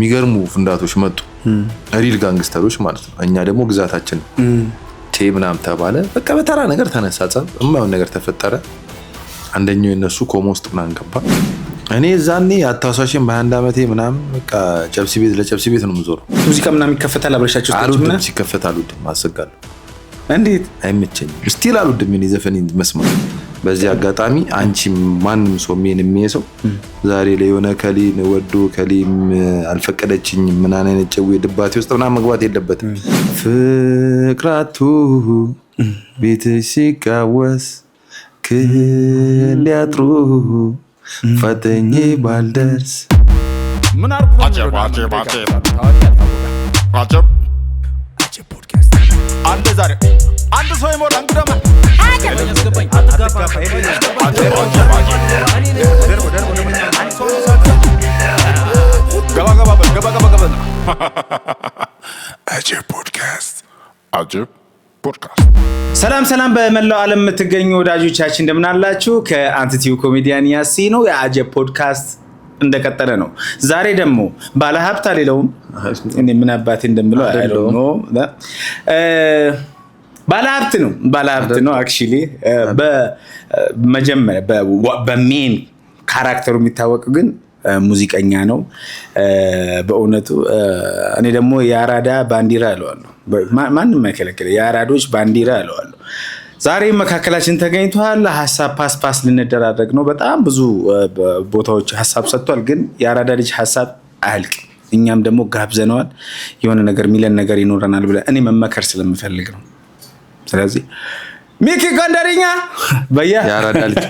የሚገርሙ ፍንዳቶች መጡ ሪል ጋንግስተሮች ማለት ነው እኛ ደግሞ ግዛታችን ምናምን ተባለ በቃ በተራ ነገር ተነሳጸ የማይሆን ነገር ተፈጠረ አንደኛው የነሱ ኮማ ውስጥ ምናምን ገባ እኔ ዛኔ አታሳሽም በ21 አመቴ ምናምን በቃ ጨብሲ ቤት ለጨብሲ ቤት ነው የምዞረው ሙዚቃ ምናምን ይከፈታል አብረሻችሁ አሉድም ሲከፈታል አሉድም አሰጋለሁ እንዴት አይመቸኝም ስቲል አሉድም እኔ ዘፈን መስማት በዚህ አጋጣሚ አንቺ ማንንም ሰው ምን የሚየሰው ዛሬ ላይ የሆነ ከሊን ወዶ ከሊም አልፈቀደችኝ ምን አይነት ጨው ድባቴ ውስጥ ምናምን መግባት የለበትም ፍቅራቱ ቤትሽ ሲቃወስ ክንዲያጥሩ ፈተኝ ባልደርስ ምን አርኩ አጀብ ፖድካስት አንድ ዛሬ አንድ ሰው ይሞላ እንግዳማ ያስገባኝ አትጋፋ ገባ አጀብ ፖድካስት ሰላም በመላው ዓለም የምትገኙ ወዳጆቻችን እንደምን አላችሁ ከአንቲቲው ኮሜዲያን ያሲ ነው የአጀብ ፖድካስት እንደቀጠለ ነው ዛሬ ደግሞ ባለሀብት አለለውም እኔ ምን አባቴ እንደምለው አይደለም ነው ባለሀብት ነው አክቹሊ በመጀመሪያ በሜን ካራክተሩ የሚታወቅ ግን ሙዚቀኛ ነው በእውነቱ እኔ ደግሞ የአራዳ ባንዲራ አለዋለሁ ማንንም አይከለከለ የአራዶች ባንዲራ አለዋለሁ ዛሬ መካከላችን ተገኝቷል ሐሳብ ፓስ ልንደራረግ ነው በጣም ብዙ ቦታዎች ሐሳብ ሰጥቷል ግን የአራዳ ልጅ ሐሳብ አልቅ እኛም ደግሞ ጋብዘነዋል የሆነ ነገር ሚለን ነገር ይኖረናል ብለ እኔ መመከር ስለምፈልግ ነው ስለዚህ ሚኪ ጎንደርኛ በያ ያራዳ ልጅ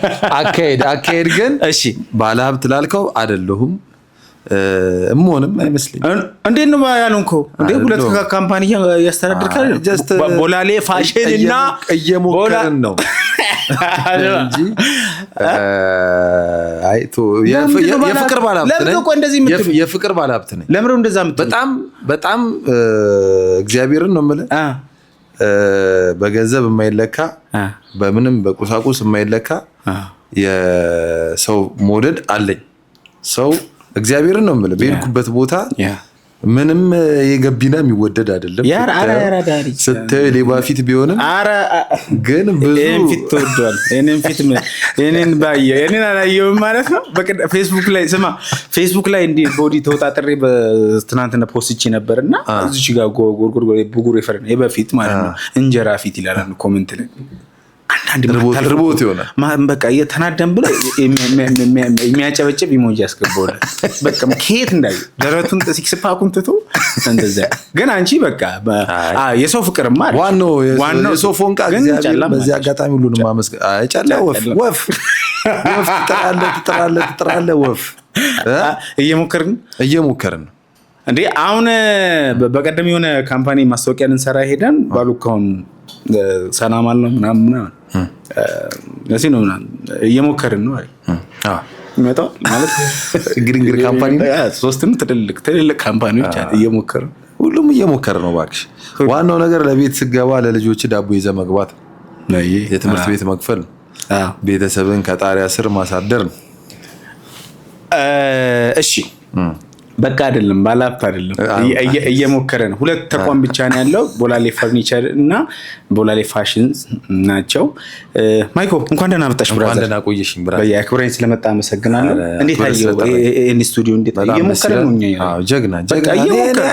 አካሄድ ግን እሺ ባለሀብት ላልከው አይደለሁም እሞንም አይመስልኝ እንዴት ነው ያሉንኮ እንዴ ሁለት ካምፓኒ ያስተዳድርካል ቦላሌ ፋሽን እና እየሞከርን ነው እንጂ አይቶ የፍቅር ባለሀብት ነኝ የፍቅር ባለሀብት ነኝ ለምሮ እንደዛ በጣም እግዚአብሔርን ነው የምልህ በገንዘብ የማይለካ በምንም በቁሳቁስ የማይለካ የሰው ሞደድ አለኝ ሰው እግዚአብሔርን ነው የምልህ በሄድኩበት ቦታ ምንም የገቢና የሚወደድ አይደለም ስትይ ሌባ ፊት ቢሆንም ግን ብዙ ፊት ተወዷል እኔን ባየ እኔን አላየሁም ማለት ነው ፌስቡክ ላይ እንዲ ቦዲ ተወጣጥሬ በትናንትና ፖስት ነበርና እዚች ጋር ጎርጎር ቡጉር ይፈረን የበፊት ማለት ነው እንጀራ ፊት ይላል ኮሜንት ላይ አንዳንድ ርቦት ይሆናል በቃ እየተናደም ብለ የሚያጨበጭብ ኢሞጂ ያስገባውል በቃ ከየት እንዳይ ደረቱን ሲክስ ፓኩን ትቶ እንደዛ ግን አንቺ በቃ የሰው ፍቅርማ ዋናው የሰው ፎንቃ እግዚአብሔር በዚህ አጋጣሚ ሁሉንም ማመስገን አይቻለ ወፍ ትጥራለ ወፍ እየሞከርን እንዴ አሁን በቀደም የሆነ ካምፓኒ ማስታወቂያ እንሰራ ሄደን ባሉካውን ሰላም አለ ምናምን ለዚህ ነው እየሞከርን ነው መጣው ማለት ግሪንግር ካምፓኒ ሶስትም ትልልቅ ካምፓኒዎች እየሞከሩ ሁሉም እየሞከረ ነው ባክሽ ዋናው ነገር ለቤት ስገባ ለልጆች ዳቦ ይዘህ መግባት ነው የትምህርት ቤት መክፈል ቤተሰብን ከጣሪያ ስር ማሳደር ነው እሺ በቃ አይደለም ባለሀብት አይደለም እየሞከረ ነው ሁለት ተቋም ብቻ ነው ያለው ቦላሌ ፈርኒቸር እና ቦላሌ ፋሽን ናቸው ማይኮ እንኳን ደህና መጣሽ ብራዘር እንኳን ደህና ቆየሽኝ ብራዘር በያክብረኝ ስለመጣ አመሰግናለሁ እንዴት አየው እኔ ስቱዲዮ እንዴት እየሞከረ ነው አዎ ጀግና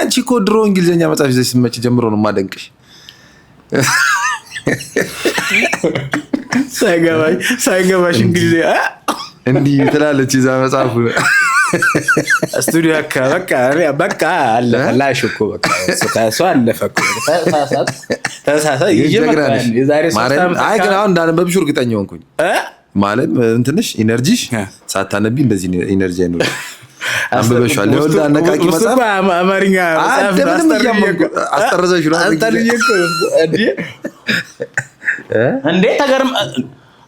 አንቺ እኮ ድሮ እንግሊዘኛ መጻፍ ይዘሽ ስትመጪ ጀምሮ ነው ማደንቅሽ ሳይገባሽ እንግሊዘኛ እንዲህ ትላለች ይዛ መጻፉ ስቱዲዮ በቃ አለፈላሽ እኮ በቃ ተሳሰ አለፈኩ ተሳሰ ይጀምራል የዛሬ 3 አመት አይ ግን አሁን እንዳነበብሽ እርግጠኛ ሆንኩኝ ማለት እንትንሽ ኢነርጂሽ ሳታነቢ እንደዚህ ኢነርጂ አይኖር አንበበሻል ለወልዳ አነቃቂ መጽሐፍ አማርኛ አስጠረዘሽ ነው እንዴ ተገርም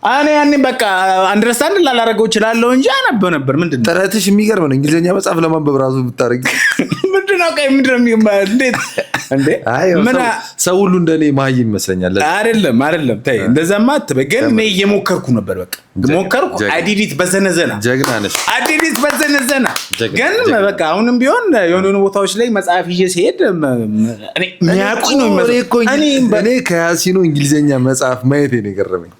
እኔ ያኔ በቃ አንደርስታንድ ላላረገው ይችላል እንጂ አነበ ነበር ምንድነው ጥረትሽ የሚገርም ነው እንግሊዘኛ መጽሐፍ ለማንበብ ራሱ ብታረጊ ምንድነው እንዴት ሰው ሁሉ እንደኔ መሀይም ይመስለኛል። አይደለም ተይ እንደዛማ አትበይ። ግን እኔ እየሞከርኩ ነበር። በቃ ሞከርኩ። አዲዲት በዘነዘና ጀግና ነሽ። አዲዲት በዘነዘና ግን በቃ አሁንም ቢሆን የሆኑ ቦታዎች ላይ መጽሐፍ ይዤ ሲሄድ እኔ የሚያውቁኝ ነው የሚመስለው። እኔ ከያሲኖ እንግሊዘኛ መጽሐፍ ማየት ነው የገረመኝ።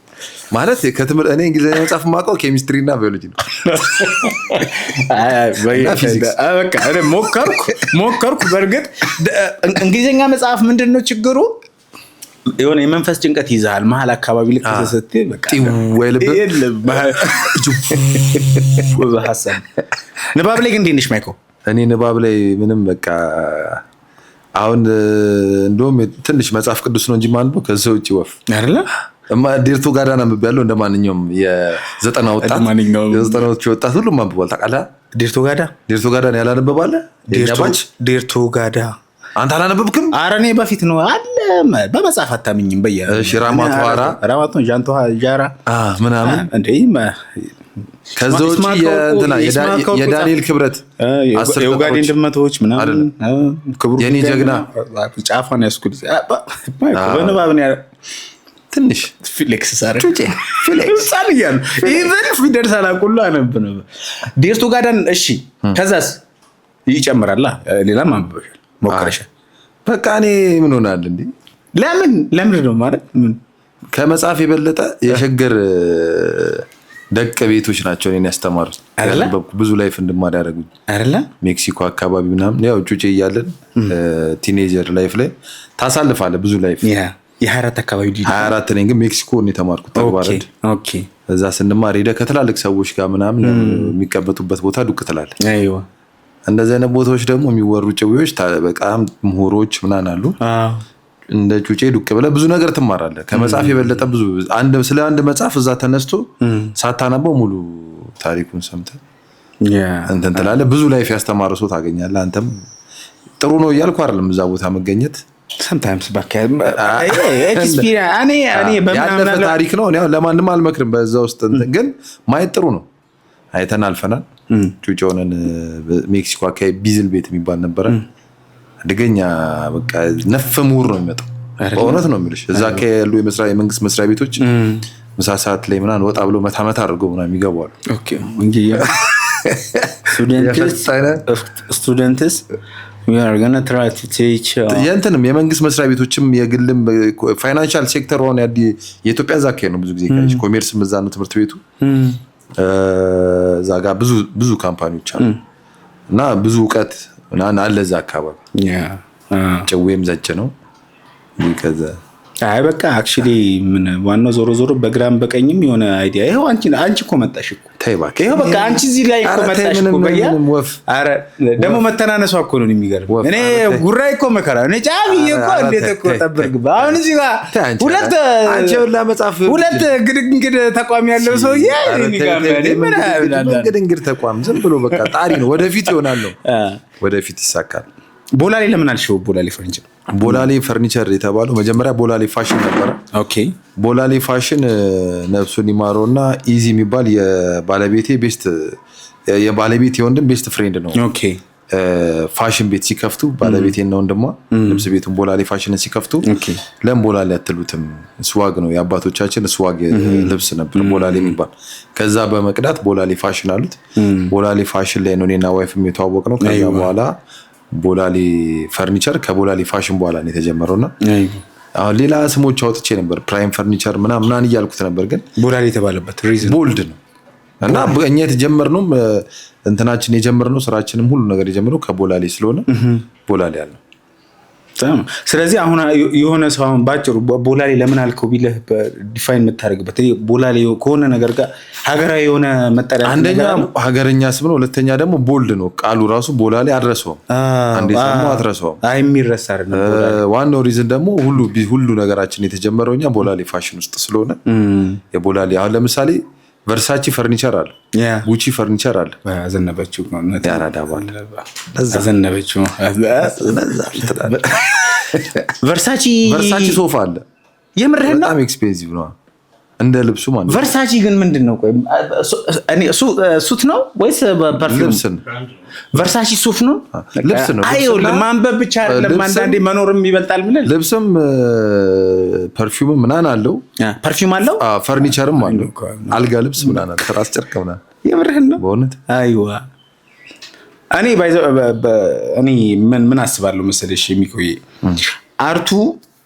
ማለት ከትምህርት እኔ እንግሊዘኛ መጽሐፍ የማውቀው ኬሚስትሪ እና ባዮሎጂ ነው። በቃ እኔ ሞከርኩ። በእርግጥ እንግሊዘኛ መጽሐፍ ምንድን ነው ችግሩ? የሆነ የመንፈስ ጭንቀት ይዛል መሀል አካባቢ ልክ ተሰጥተህ በቃ ሀሳብ ንባብ ላይ ግን እንዴት ነሽ ማይኮ? እኔ ንባብ ላይ ምንም በቃ አሁን እንደውም ትንሽ መጽሐፍ ቅዱስ ነው እንጂ ማንበው ከዛ ውጪ ወፍ አይደለ ዴርቶ ጋዳን አንብቤያለሁ። እንደማንኛውም የዘጠና ወጣት ሁሉም አንብቧል። ታውቃለህ? ዴርቶ ጋዳን ያላነበባለ ዴርቶ ጋዳ አንተ አላነበብክም? ኧረ እኔ በፊት ነው አለ በመጽሐፍ አታምኝም። ራማቶራ ጃንቶ ጃራ ምናምን እንዴ ከዛ ውጪ የዳንኤል ክብረት የኡጋዴን ድመቶች ምናምን የኔ ጀግና ጫፋን ያስኩል በንባብ ነው ትንሽ ፍሌክስ ሳረ ፍሌክስ ሳልያል ኢቨን ፊደል ሳላቁላ አነብ ነው ዴርቶ ጋዳን። እሺ ከዛስ ይጨምራል። ሌላ ማንበብ ሞከረሻ? በቃ እኔ ምን ሆናል እንዴ? ለምን ነው ማለት ምን ከመጽሐፍ የበለጠ የሸገር ደቀ ቤቶች ናቸው እኔን ያስተማሩት። ብዙ ላይፍ እንድማር ያደረጉኝ አይደለ? ሜክሲኮ አካባቢ ምናምን ያው ጩጬ እያለን ቲኔጀር ላይፍ ላይ ታሳልፋለህ ብዙ ላይፍ። የ24 አካባቢ 24 ነኝ ግን ሜክሲኮ ነው የተማርኩት ተግባረድ። ኦኬ እዛ ስንማር ሄደህ ከትላልቅ ሰዎች ጋር ምናምን የሚቀበጡበት ቦታ ዱቅ ትላለህ። አይዋ እንደዚህ አይነት ቦታዎች ደግሞ የሚወሩ ጭዊዎች በጣም ምሁሮች ምናምን አሉ። እንደ ጩጬ ዱቅ ብለህ ብዙ ነገር ትማራለህ። ከመጽሐፍ የበለጠ ብዙ ስለ አንድ መጽሐፍ እዛ ተነስቶ ሳታነበው ሙሉ ታሪኩን ሰምተህ እንትን ትላለህ። ብዙ ላይፍ ያስተማረ ሰው ታገኛለህ። አንተም ጥሩ ነው እያልኩ አይደለም እዛ ቦታ መገኘት sometimes ባካ ያለፈ ታሪክ ነው። ለማንም አልመክርም በዛ ውስጥ ግን ማየት ጥሩ ነው። አይተን አልፈናል። ጩጬ ሆነን ሜክሲኮ አካባቢ ቢዝል ቤት የሚባል ነበረ። አደገኛ በቃ ነፍ ምሁር ነው የሚመጣው። በእውነት ነው የምልሽ። እዛ አካባቢ ያሉ የመንግስት መስሪያ ቤቶች ምሳ ሰዓት ላይ ምናምን ወጣ ብሎ መታ አድርገው ምናምን ይገባሉ። ስቱደንትስ የእንትንም የመንግስት መስሪያ ቤቶችም የግልም ፋይናንሻል ሴክተር ሆነ የኢትዮጵያ እዛ አካባቢ ነው ብዙ ጊዜ ኮሜርስ እዛ ነው ትምህርት ቤቱ። እዛ ጋር ብዙ ካምፓኒዎች አሉ እና ብዙ እውቀት አለ እዛ አካባቢ። ጭዌም ዘጭ ነው ከዛ አይ በቃ አክቹሊ ምን ዋናው ዞሮ በግራም በቀኝም የሆነ አይዲያ ይሄው አንቺ እኮ መጣሽ እኮ ተይ እባክህ ይሄው በቃ አንቺ እዚህ ላይ እኮ መጣሽ እኮ በያ አረ ደግሞ መተናነሷ እኮ ነው የሚገርም። እኔ ጉራይ እኮ መከራ እኔ ጫቢ እኮ እንዴት እኮ ጠብርግ አሁን እዚህ ጋር አንቺ ሁላ መጻፍ ሁለት ግድግድ ተቋም ያለው ሰውዬ ግድግድ ተቋም ዝም ብሎ በቃ ጣሪ ነው። ወደፊት ይሆናል ነው ወደፊት ይሳካል። ቦላሌ ለምን አልሽው? ቦላሌ ፈርኒቸር የተባለው መጀመሪያ ቦላሌ ፋሽን ነበረ። ኦኬ ቦላሌ ፋሽን ነፍሱን ይማረውና ኢዚ የሚባል የባለቤት የወንድም ቤስት ፍሬንድ ነው። ኦኬ ፋሽን ቤት ሲከፍቱ ባለቤቴና ወንድሟ ልብስ ቤቱን ቦላሌ ፋሽንን ሲከፍቱ ለምን ቦላሌ አትሉትም? ስዋግ ነው የአባቶቻችን ስዋግ ልብስ ነበር ቦላሌ የሚባል። ከዛ በመቅዳት ቦላሌ ፋሽን አሉት። ቦላሌ ፋሽን ላይ ነው እኔና ዋይፍም የተዋወቅ ነው። ከዛ በኋላ ቦላሌ ፈርኒቸር ከቦላሌ ፋሽን በኋላ ነው የተጀመረውና አሁን ሌላ ስሞች አውጥቼ ነበር ፕራይም ፈርኒቸር ምናምን እያልኩት ነበር። ግን ቦላሌ የተባለበት ሪዝን ቦልድ ነው እና እኛ የተጀመርነው እንትናችን የጀመርነው ስራችንም ሁሉ ነገር የጀመረው ከቦላሌ ስለሆነ ቦላሌ ያለው። ስለዚህ አሁን የሆነ ሰው አሁን ባጭሩ ቦላሌ ለምን አልከው ቢለህ ዲፋይን የምታደርግበት ቦላሌ ከሆነ ነገር ጋር ሀገራዊ የሆነ መጠሪያ አንደኛ ሀገረኛ ስም ነው። ሁለተኛ ደግሞ ቦልድ ነው ቃሉ ራሱ ቦላሌ አድረሰው አንዴ ሰው አድረሰው የሚረሳ አይደለም። ዋናው ሪዝን ደግሞ ሁሉ ነገራችን የተጀመረው እኛ ቦላሌ ፋሽን ውስጥ ስለሆነ የቦላሌ አሁን ለምሳሌ ቨርሳቺ ፈርኒቸር አለ፣ ጉቺ ፈርኒቸር አለ። አዘነበችው ያራዳባል አዘነበችው ቨርሳቺ ሶፋ አለ። የምርህና በጣም ኤክስፔንሲቭ ነው። እንደ ልብሱ ማለት። ቨርሳቺ ግን ምንድን ነው? ቆይ እኔ ሱት ነው ወይስ ፐርፊውም? ልብስ ነው። ቨርሳቺ ሱፍ ነው፣ ልብስ ነው። አይደለም ማንበብ ብቻ አይደለም፣ አንዳንዴ መኖርም ይበልጣል። ምን ልብስም ፐርፊውም ምናምን አለው። ፐርፊውም አለው፣ ፈርኒቸርም አለው። አልጋ ልብስ ምናምን አለው። ትራስ ጨርቅ ምናምን። የምርህን ነው በእውነት? አይዋ እኔ ምን አስባለሁ መሰለሽ የሚቆይ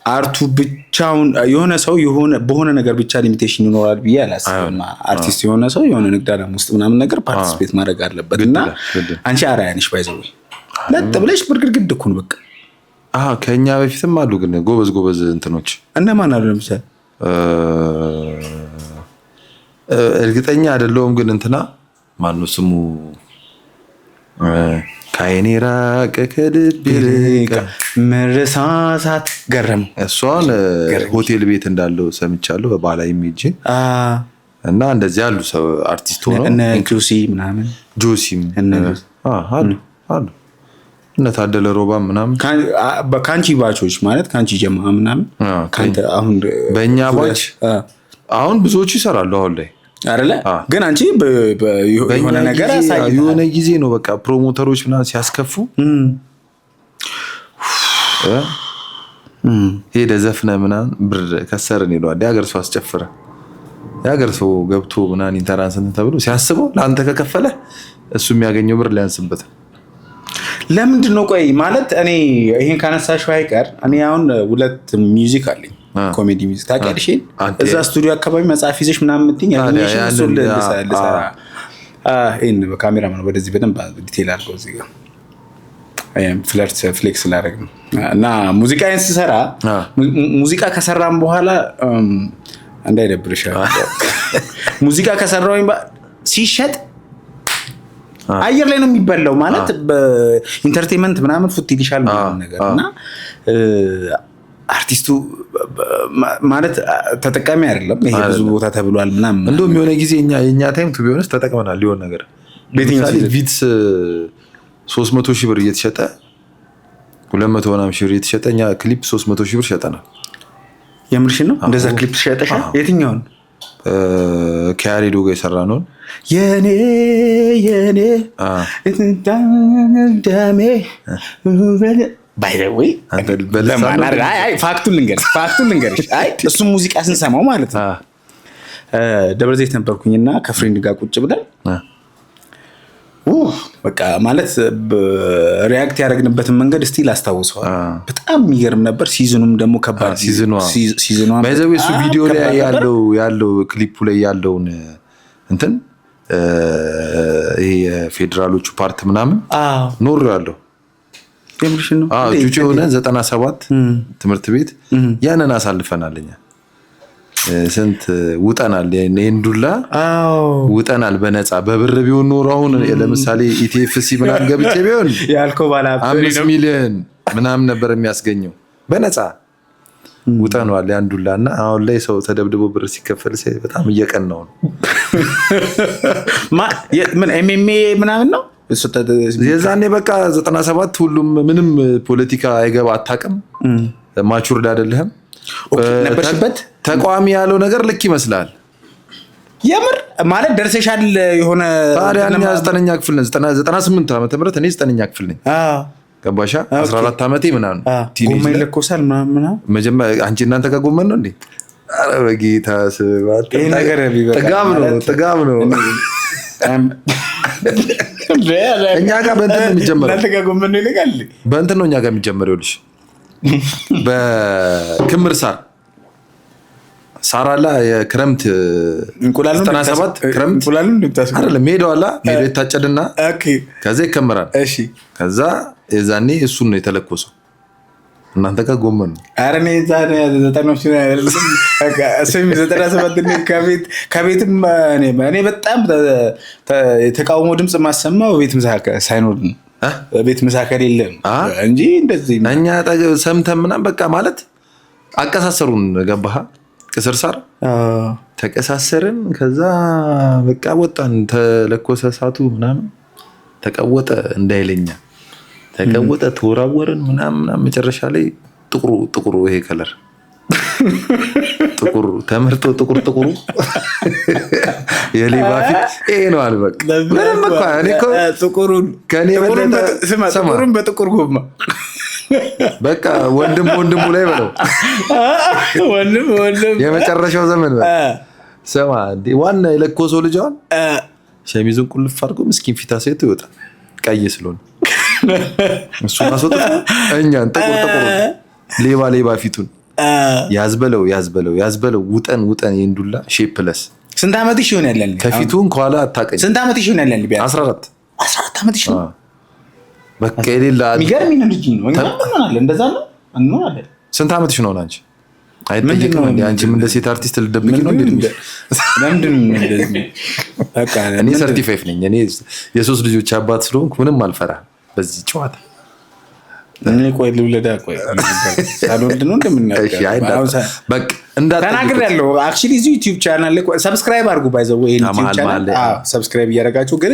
አርቱ ብቻውን የሆነ ሰው በሆነ ነገር ብቻ ሊሚቴሽን ይኖራል ብዬ አላስብም። አርቲስት የሆነ ሰው የሆነ ንግድ ዓለም ውስጥ ምናምን ነገር ፓርቲስፔት ማድረግ አለበት እና አንቺ አርአያ ነሽ። ባይዘው ለጥ ብለሽ ብርግርግድ እኮ ነው በቃ። ከኛ በፊትም አሉ ግን ጎበዝ እንትኖች እነማን አሉ? ለምሳሌ እርግጠኛ አይደለሁም ግን እንትና ማነው ስሙ? ከአይኔ ራቀ ከልቤ ርቀ መረሳሳት ገረመው። እሷን ሆቴል ቤት እንዳለው ሰምቻለሁ። በባህላዊ ሜጄ እና እንደዚህ ያሉ ሰው አርቲስት ሆነው እነ ጆሲ ምናምን ጆሲም አሉ እነ ታደለ ሮባ ምናምን ከአንቺ ባቾች ማለት ከአንቺ ጀማ ምናምን አሁን በእኛ ባች አሁን ብዙዎቹ ይሰራሉ አሁን ላይ አይደለ? ግን አንቺ የሆነ ነገር የሆነ ጊዜ ነው በቃ ፕሮሞተሮች ምናምን ሲያስከፉ ሄደ ዘፍነ ምናምን ብር ከሰርን ይለዋል። የሀገር ሰው አስጨፍረ የሀገር ሰው ገብቶ ምናምን ኢንተራንስ እንትን ተብሎ ሲያስበው ለአንተ ከከፈለ እሱ የሚያገኘው ብር ሊያንስበት። ለምንድን ነው ቆይ ማለት እኔ ይሄን ካነሳሽው አይቀር እኔ አሁን 2 ሚውዚክ አለኝ ኮሜዲ ሚውዚክ ታውቂያለሽ? እዛ ስቱዲዮ አካባቢ መጽሐፍ ይዘሽ ምናምን የምትይኝ አኒሜሽን እሱ ልሰራ ይሄን በካሜራ ነው ወደዚህ በደንብ ዲቴል አድርገው እዚህ ጋር ፍለርት ፍሌክስ ላደርግ ነው እና ሙዚቃዬን ስሰራ ሙዚቃ ከሰራም በኋላ እንዳይደብርሽ ሙዚቃ ከሰራውኝ ሲሸጥ አየር ላይ ነው የሚበላው ማለት በኢንተርቴይንመንት ምናምን ፉት ይልሻል ምናምን ነገር እና አርቲስቱ ማለት ተጠቃሚ አይደለም። ይሄ ብዙ ቦታ ተብሏል ምናምን እንደውም የሆነ ጊዜ የኛ ታይም ቱ ቢሆንስ ተጠቅመናል። ሊሆን ነገር ለምሳሌ ቪትስ 300 ሺህ ብር እየተሸጠ 200 ምናምን ሺህ ብር እየተሸጠ እኛ ክሊፕ 300 ሺህ ብር ሸጠናል። የምርሽን ነው? እንደዛ ክሊፕ ሸጠሻል? የትኛውን? ከያሬዶ ጋር የሰራነው የኔ ደሜ ባይ ዘ ወይ ፋክቱን ልንገርሽ። እሱ ሙዚቃ ስንሰማው ማለት ነው ደብረ ዘይት ነበርኩኝና ከፍሬንድ ጋር ቁጭ ብለን በቃ ማለት ሪያክት ያደረግንበትን መንገድ ስቲል አስታውሰዋል። በጣም የሚገርም ነበር። ሲዝኑም ደግሞ ከባድ ሲዝኗ ባይዘው እሱ ቪዲዮ ላይ ያለው ክሊፑ ላይ ያለውን እንትን ይሄ የፌደራሎቹ ፓርት ምናምን ኖር ያለው የምርሽን ነው? ጁጁ ሆነ 97 ትምህርት ቤት ያንን አሳልፈናልኛ። ስንት ውጠናል። የእንዱላ ውጠናል በነፃ በብር ቢሆን ኖሮ አሁን ለምሳሌ ኢቲኤፍሲ ምናምን ገብቼ ቢሆን ያልከው ባላ 5 ሚሊዮን ምናምን ነበር የሚያስገኘው። በነፃ ውጠናል ያንዱላ እና አሁን ላይ ሰው ተደብድቦ ብር ሲከፈል በጣም እየቀናው ነው። ምን ኤምኤምኤ ምናምን ነው የዛኔ በቃ 97 ሁሉም ምንም ፖለቲካ አይገባ አታውቅም። ማቹርድ አይደለህም። ነበርሽበት ተቋሚ ያለው ነገር ልክ ይመስላል። የምር ማለት ደርሰሻል የሆነ ታዲያ 9ኛ ክፍል ነኝ 98 ዓመተ ምህረት እኔ 9ኛ ክፍል ነኝ። ገባሻ 14 ዓመቴ ምናምን ጎመን ይለኮሳል ምናምን መጀመሪያ አንቺ እናንተ ጋር ጎመን ነው እንዴ? ኧረ በጌታ ስባት ይሄ ነገር ጥጋብ ነው እኛ ጋር በእንትን ነው የሚጀምረው። እናንተ ጋር ጎመን ነው ይለቃል። በእንትን ነው እኛ ጋር የሚጀምረው ልሽ በክምር ሳር አላ የክረምት እንቁላል 97 ክረምት እንቁላል እንደምታስቀር አይደለም ሜዳው አላ ሜዳው ይታጨድና ከዛ ይከመራል። እሺ ከዛ የዛኔ እሱን ነው የተለኮሰው። እናንተ ጋር ጎመን ነው። ኧረ እኔ ዛሬ 90 ነው አይደለም በቃ እሱም 97 ከቤትም እኔ በጣም የተቃውሞ ድምጽ ማሰማው ቤት ምሳከ ሳይኖር ነው። ቤት ምሳከ የለም እንጂ እንደዚህ እኛ ሰምተን ምናምን በቃ ማለት አቀሳሰሩን ገባህ? ቅስርሳር ተቀሳሰርን። ከዛ በቃ ወጣን። ተለኮሰ እሳቱ ምናምን ተቀወጠ እንዳይለኛ ተቀወጠ ተወራወርን ምናምን መጨረሻ ላይ ጥቁሩ ይሄ ከለር ጥቁር ተመርጦ ጥቁሩ የሌባ ፊት ይሄ ነው አለ በቃ ምንም እኮ እኔ እኮ ጥቁሩን ከኔ ጥቁሩን በጥቁር ጎማ በቃ ወንድሙ ላይ በለው ወንድም የመጨረሻው ዘመን በቃ ሰማ እንዴ ዋና የለኮሰው ልጅዋን ሸሚዙን ቁልፍ አድርጎ ምስኪን ፊት አሳይቶ ይወጣል ቀይ ስለሆነ እሱ ማስወጣ እኛን ጥቁር ሌባ ፊቱን ያዝበለው ውጠን የእንዱላ ሼፕለስ ስንት ዓመትሽ ይሆናል ያለን ከፊቱን ከኋላ አታቀኝ ስንት ዓመትሽ ይሆናል ያለን ቢያንስ 14 ዓመትሽ ነው በቃ የሌላ የሚገርም ልጅ ነው እኛ እንሆናለን እንደዛ ነው እንሆናለን ስንት ዓመትሽ ነው አንቺ አይጠየቅም እንዴ አንቺ ምን ለሴት አርቲስት ልደብቅ ነው እንዴ ለምንድን ነው እንደዚህ በቃ እኔ ሰርቲፋይድ ነኝ እኔ የሶስት ልጆች አባት ስለሆንኩ ምንም አልፈራም በዚህ ጨዋታ እኔ ቆይ ልውለዳ ቆይ ሳልወልድ ነው እንደምናገር በቃ ተናግሬያለሁ አክቹሊ እዚህ ዩቲዩብ ቻናል ላይ ሰብስክራይብ አድርጉ ባይ ዘ ወይ ዩቲዩብ ቻናል ሰብስክራይብ እያደረጋችሁ ግን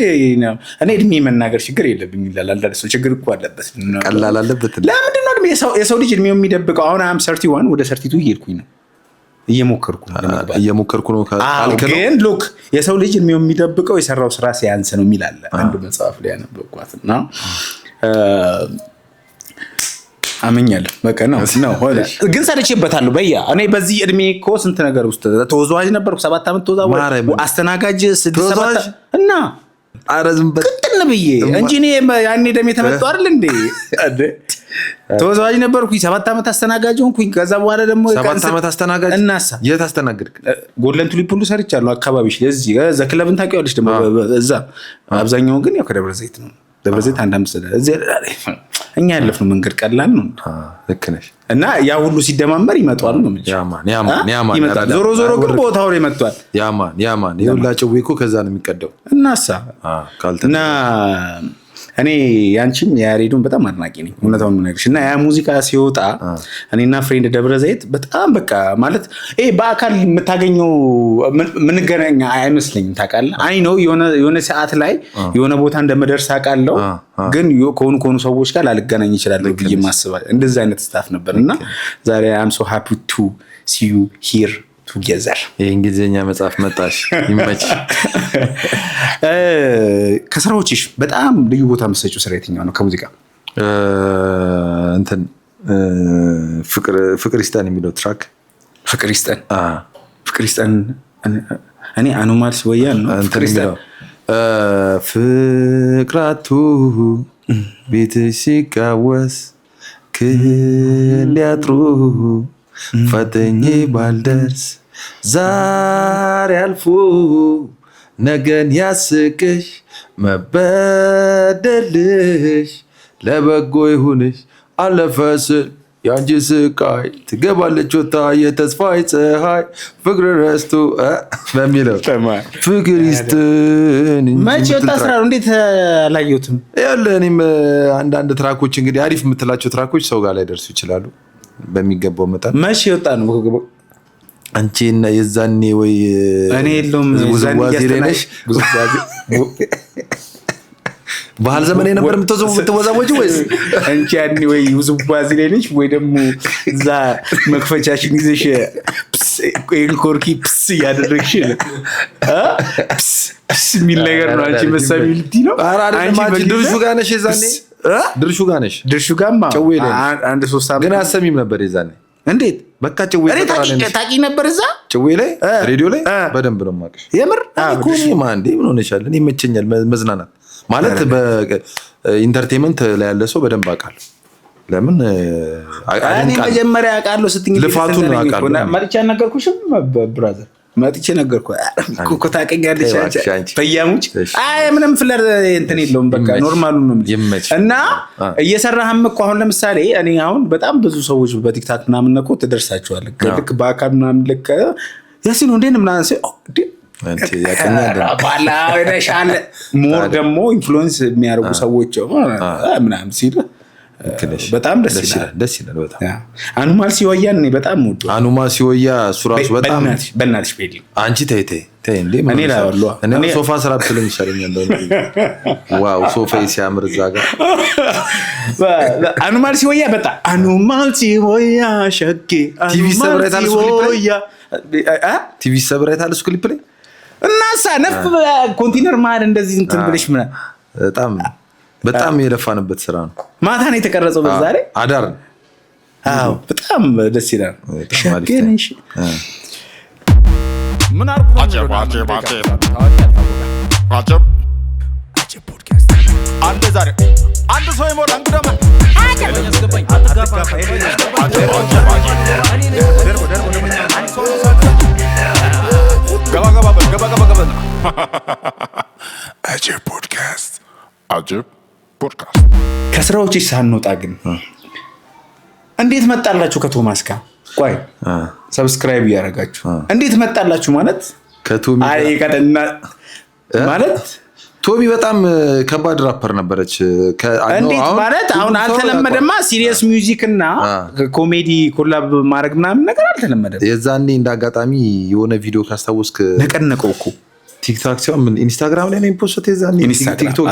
እኔ እድሜ መናገር ችግር የለብኝ ይላል አንዳንድ ሰው ችግር እኮ አለበት ቀላል አለበት ለምንድን ነው የሰው ልጅ እድሜው የሚደብቀው አሁን አም 31 ወደ 32 እየሄድኩኝ ነው እየሞከርኩ ነው ካልከው ግን ሉክ የሰው ልጅ እድሜው የሚደብቀው የሰራው ስራ ሲያንስ ነው የሚል አለ አንድ መጽሐፍ ላይ ያነበብኳትና አመኛለሁ በቃ ነው ግን ሰርቼበታለሁ በያ እኔ በዚህ እድሜ እኮ ስንት ነገር ውስጥ ተወዛዋዥ ነበርኩ 7 ዓመት ተወዛዋዥ አስተናጋጅ 6-7 እና አረዝም በጥቅል ብዬ እንጂ እኔ ያኔ ደሜ ተመጣጣ አይደል እንዴ ተወዛዋዥ ነበርኩ 7 ዓመት አስተናጋጅ ሆንኩኝ ከዛ በኋላ ደግሞ 7 ዓመት አስተናጋጅ እናሳ የት አስተናግድክ ጎልደን ቱሊፕ ሁሉ ሰርቻለሁ አካባቢሽ ለዚህ እዛ ክለብን ታውቂዋለሽ ደግሞ እዛ አብዛኛው ግን ያው ከደብረ ዘይት ነው ደብረ ዘይት አንድ አምስት እዚህ እኛ ያለፍነው መንገድ ቀላል ነው ልክ ነሽ እና ያ ሁሉ ሲደማመር ይመጣል ነው ማለት ያማን ዞሮ ግን ቦታው ላይ መጥቷል ያማን ይውላቸው ወይኮ ከዛ ነው የሚቀደው እናሳ እና እኔ ያንቺም የያሬዱን በጣም አድናቂ ነኝ እውነታውን ነገርሽ እና ያ ሙዚቃ ሲወጣ እኔና ፍሬንድ ደብረ ዘይት በጣም በቃ ማለት በአካል የምታገኘው ምንገናኛ አይመስለኝም ታውቃለህ አይ ነው የሆነ ሰዓት ላይ የሆነ ቦታ እንደመደርስ አውቃለሁ ግን ከሆኑ ሰዎች ጋር ላልገናኝ ይችላል ብዬ ማስባል እንደዛ አይነት ስታፍ ነበርና ዛሬ I'm so happy to see you here together የእንግሊዘኛ መጽሐፍ መጣሽ ይመች ከስራዎችሽ በጣም ልዩ ቦታ መስጠው ስራ የትኛው ነው ከሙዚቃ እንትን ፍቅር ይስጠን የሚለው ትራክ ፍቅር ይስጠን እኔ አኖማልስ ወያን ነው ፍቅር ይስጠን ፍቅራቱ ቤትሽ ሲቃወስ ክንዲያጥሩ ፈተኜ ባልደርስ ዛሬ አልፎ ነገን ያስቅሽ መበደልሽ ለበጎ ይሁንሽ አለፈ ስል ያንቺ ስቃይ ትገባለች ወጣ የተስፋይ ፀሐይ ፍቅር ረስቶ በሚለው ፍቅር ይስጥን መቼ ወጣ ስራ ነው እንዴት አላየሁትም ያለ እኔም አንዳንድ ትራኮች እንግዲህ አሪፍ የምትላቸው ትራኮች ሰው ጋር ላይ ደርሱ ይችላሉ በሚገባው መጠን መቼ ወጣ ነው አንቺና የዛኔ ወይ እኔ የለውም ውዝዋዜ ላይ ነሽ ባህል ዘመን ነበር የምትወዛወጂው ወይስ አንቺ ያኔ ወይ ውዝዋዜ ላይ ነሽ ወይ ደግሞ እዛ መክፈቻሽን ይዘሽ ኮርኪ ያደረግሽ የሚል ነገር ነው አንቺ መሳቢልቲ ነው አንቺ ድርሹ ጋር ነሽ የዛኔ ድርሹ ጋርማ አንድ 3 ዓመት ግን አሰሚም ነበር የዛኔ እንዴት በቃ ጭዌ ታቂ ነበር እዛ ጭዌ ላይ ሬዲዮ ላይ በደንብ ነው የማውቅሽ የምር እኮ እኔ ማንዴ ምን ሆነሻል እኔ ይመቸኛል መዝናናት ማለት በኢንተርቴይንመንት ላይ ያለ ሰው በደንብ አውቃለሁ ለምን እኔ መጀመሪያ አውቃለሁ ስትኝ ልፋቱን አውቃለሁ ማጥቻ ነገርኩሽም ብራዘር መጥቼ ነገርኩ እኮ ታውቀኛለሽ በያሙጭ ምንም ፍለር እንትን የለውም በቃ ኖርማሉን ነው እና እየሰራህም እኮ አሁን ለምሳሌ እኔ አሁን በጣም ብዙ ሰዎች በቲክታክ ምናምን እኮ ትደርሳቸዋል ልክ በአካል ምናምን ልክ ያሲኑ እንዴት ምናምን ሞር ደግሞ ኢንፍሉዌንስ የሚያደርጉ ሰዎች ምናምን ሲል በጣም ደስ ይላል በጣም አኑማል ሲወያን እኔ በጣም ወዶ አኑማል ሲወያ እሱ ራሱ በጣም በእናትሽ ቤሊ አንቺ ተይ እንዴ እኔ ላወሉ እኔ ሶፋ ስራ ብትለኝ ይሻለኛል ዋው ሶፋ ሲያምር እዛ ጋር አኑማል ሲወያ በጣም አኑማል ሲወያ ሸጌ ቲቪ ሰብራይታል እሱ ክሊፕ ላይ እናሳ ነፍ ኮንቴነር ማል እንደዚህ እንትን ብለሽ ምን በጣም የለፋንበት ስራ ነው። ማታ ነው የተቀረጸው በዛ ላይ አዳር። አዎ በጣም ደስ ይላል። ሸገነሽ ምን አርኩ አጀብ ፖድካስት አንድ ዛሬ አንድ ሰው ይሞላ እንግዳማ ገባ አጀብ ፖድካስት ከስራዎች ሳንወጣ ግን እንዴት መጣላችሁ ከቶማስ ጋር? ቆይ ሰብስክራይብ ያደርጋችሁ እንዴት መጣላችሁ ማለት ከቶሚ አይቀደና ማለት ቶሚ በጣም ከባድ ራፐር ነበረች። እንዴት ማለት አሁን አልተለመደማ። ሲሪየስ ሚውዚክ እና ኮሜዲ ኮላብ ማድረግ ምናምን ነገር አልተለመደም። የዛኔ እንዳጋጣሚ የሆነ ቪዲዮ ካስታወስክ ነቀነቀው እኮ ቲክቶክ ሲሆን ምን ኢንስታግራም ላይ ነው ኢምፖስት የዛኔ ቲክቶክ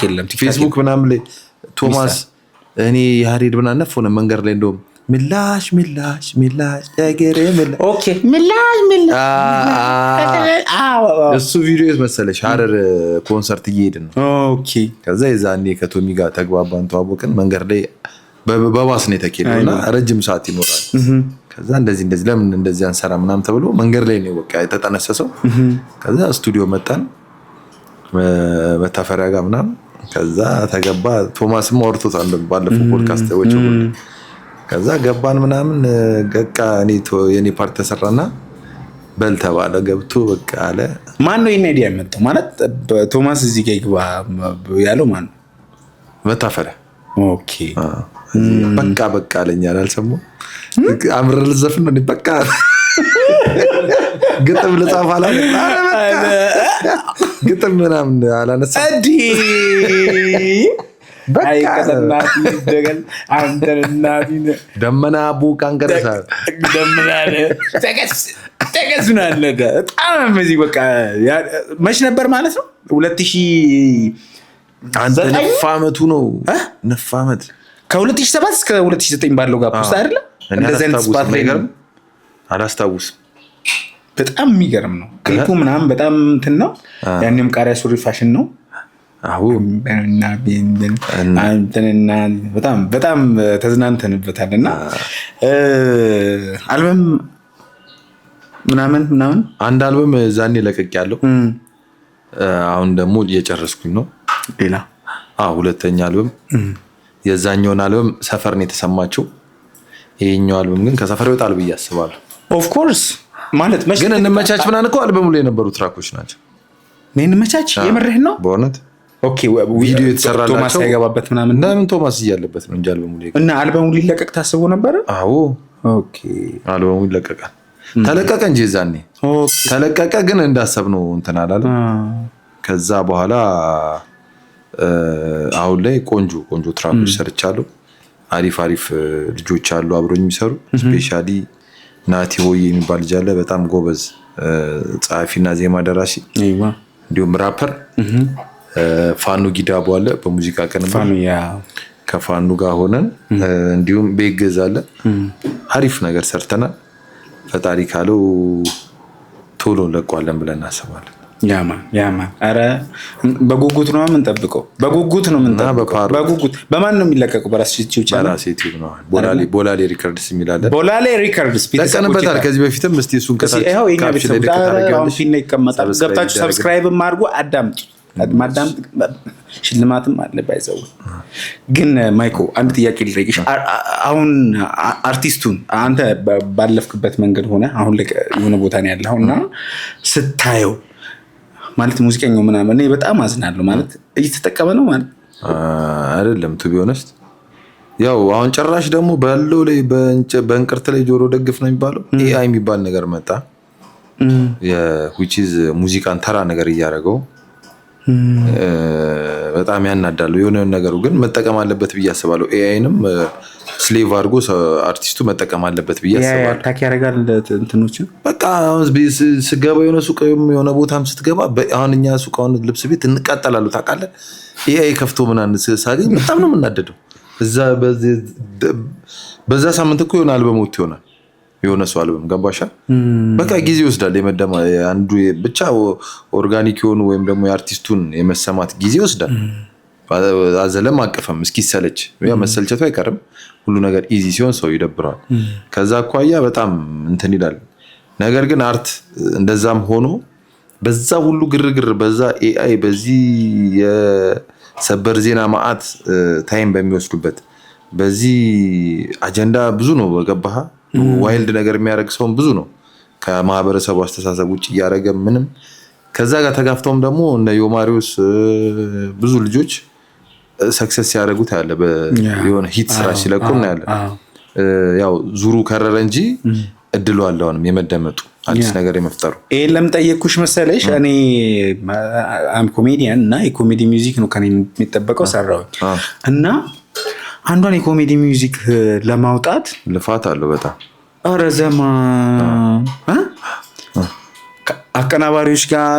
የለም ፌስቡክ ምናምን ላይ ቶማስ እኔ ያሬድ ምናምን ነፎነ መንገድ ላይ እንደውም ምላሽ ያገሬ ኦኬ ምላሽ እሱ ቪዲዮ መሰለሽ ሐረር ኮንሰርት እየሄድን ነው። ኦኬ ከዛ የዛኔ ከቶሚ ጋር ተግባባን፣ ተዋወቅን። መንገድ ላይ በባስ ነው የተኬደውና ረጅም ሰዓት ይኖራል። ከዛ እንደዚህ ለምን እንደዚህ አንሰራ ምናምን ተብሎ መንገድ ላይ ነው በቃ የተጠነሰሰው። ከዛ ስቱዲዮ መጣን መታፈሪያ ጋር ምናምን። ከዛ ተገባ። ቶማስም አውርቶታል ባለፈው ፖድካስት ወጭ። ከዛ ገባን ምናምን በቃ የኔ ፓርት ተሰራና በል ተባለ። ገብቶ በቃ አለ። ማን ነው የኔዲያ ያመጣው ማለት ቶማስ እዚህ ጋር ይግባ ያለው ማን ነው? መታፈሪያ። ኦኬ በቃ አለኛል። አልሰማሁም። አምረር ልዘፍን ነው በቃ ግጥም ልጻፍ አላለ። ግጥም ምናምን አላነሳ አዲ አይቀጠናት ይደገል አንተናት ደመና ቡቃን ገረሳ ደመና ተገዝና ነገ በጣም እዚህ በቃ መች ነበር ማለት ነው 2000 አንተ ነፍ አመቱ ነው ነፍ አመት ከ2007 እስከ 2009 ባለው ጋር ውስጥ አይደለ? እንደዚህ አይነት ስፓት ላይ አላስታውስም። በጣም የሚገርም ነው ክሊፑ ምናምን በጣም እንትን ነው። ያኔም ቃሪያ ሱሪ ፋሽን ነው። አዎ እና በጣም ተዝናንተንበታልና አልበም ምናምን አንድ አልበም ዛኔ ለቀቅ ያለው አሁን ደግሞ እየጨረስኩኝ ነው። ሌላ ሁለተኛ አልበም የዛኛውን አልበም ሰፈር ነው የተሰማቸው። ይሄኛው አልበም ግን ከሰፈር ይወጣል ብዬ አስባለሁ። ኦፍ ኮርስ ማለት ግን እንመቻች ምናምን እኮ አልበሙ ላይ የነበሩ ትራኮች ናቸው። እንመቻች የምርህ ነው በእውነት ኦኬ። ቪዲዮ የተሰራላቸው ቶማስ ያገባበት ምናምን ለምን ቶማስ እያለበት ነው እንጂ አልበሙ ላይ እና አልበሙ ሊለቀቅ ታስቦ ነበር። አዎ ኦኬ አልበሙ ይለቀቃል። ተለቀቀ እንጂ ዛኔ ተለቀቀ ግን እንዳሰብነው እንትን አላለ። ከዛ በኋላ አሁን ላይ ቆንጆ ትራኮች ሰርቻለሁ። አሪፍ ልጆች አሉ አብሮኝ የሚሰሩ። ስፔሻሊ ናቲ ሆይ የሚባል ልጅ አለ በጣም ጎበዝ ጸሐፊና ዜማ ደራሲ እንዲሁም ራፐር። ፋኑ ጊዳቦ አለ በሙዚቃ ቅንብር ከፋኑ ጋር ሆነን እንዲሁም ቤገዝ አለ። አሪፍ ነገር ሰርተናል። ፈጣሪ ካለው ቶሎ ለቋለን ብለን እናስባለን። ያማ አረ በጉጉት ነው የምንጠብቀው። በጉጉት በማን ነው የሚለቀቀው? በራስ ዩቲዩብ ነው። ቦላሌ ሪከርድስ የሚላለ ቦላሌ ሪከርድስ ተቀነበታል ከዚህ በፊትም። እስቲ እሱን ከታች ይቀመጣል። ገብታችሁ ሰብስክራይብ አድርጉ፣ አዳምጡ። ማዳም ሽልማትም አለ ባይዘው። ግን ማይኮ አንድ ጥያቄ ልጠይቅሽ። አሁን አርቲስቱን አንተ ባለፍክበት መንገድ ሆነ አሁን የሆነ ቦታ ነው ያለውና ስታየው ማለት ሙዚቀኛው ምናምን እኔ በጣም አዝናለሁ። ማለት እየተጠቀመ ነው ማለት አይደለም ቱ ቢ ኦነስት። ያው አሁን ጭራሽ ደግሞ ባለው ላይ በእንቅርት ላይ ጆሮ ደግፍ ነው የሚባለው። ኤአይ የሚባል ነገር መጣ which is ሙዚቃን ተራ ነገር እያደረገው በጣም ያናዳሉ የሆነ ነገሩ ግን መጠቀም አለበት ብዬ አስባለሁ። ኤአይንም ስሌቭ አድርጎ አርቲስቱ መጠቀም አለበት ብዬ አስባለሁ። አታክ ያደርጋል እንትኖችን በቃ ስገባ የሆነ ሱቅ የሆነ ቦታም ስትገባ አሁን እኛ ሱቅ አሁን ልብስ ቤት እንቃጠላሉ ታውቃለህ። ኤአይ ከፍቶ ምናምን ሳገኝ በጣም ነው የምናደደው። እዛ በዛ ሳምንት እኮ የሆነ አልበም ወጥቶ ይሆናል የሆነ ሰው አልበም ገባሻ። በቃ ጊዜ ይወስዳል የመደማ አንዱ ብቻ ኦርጋኒክ የሆኑ ወይም ደግሞ የአርቲስቱን የመሰማት ጊዜ ይወስዳል። አዘለም አቀፈም እስኪሰለች ያ መሰልቸቱ አይቀርም። ሁሉ ነገር ኢዚ ሲሆን ሰው ይደብራል። ከዛ አኳያ በጣም እንትን ይላል። ነገር ግን አርት እንደዛም ሆኖ በዛ ሁሉ ግርግር በዛ ኤአይ በዚህ የሰበር ዜና ማአት ታይም በሚወስዱበት በዚህ አጀንዳ ብዙ ነው በገባህ ዋይልድ ነገር የሚያደርግ ሰውም ብዙ ነው ከማህበረሰቡ አስተሳሰብ ውጭ እያደረገ ምንም ከዛ ጋር ተጋፍተውም ደግሞ እነ ዮማሪዎስ ብዙ ልጆች ሰክሰስ ያደረጉት ያለ የሆነ ሂት ስራ ሲለቁ እናያለን። ያው ዙሩ ከረረ እንጂ እድሉ አለ አሁንም የመደመጡ አዲስ ነገር የመፍጠሩ። ይሄን ለምን ጠየቅኩሽ መሰለሽ እኔ አም ኮሜዲያን እና የኮሜዲ ሚውዚክ ነው ከኔ የሚጠበቀው ሰራው እና አንዷን የኮሜዲ ሚውዚክ ለማውጣት ልፋት አለው በጣም ኧረ ዘማን አቀናባሪዎች ጋር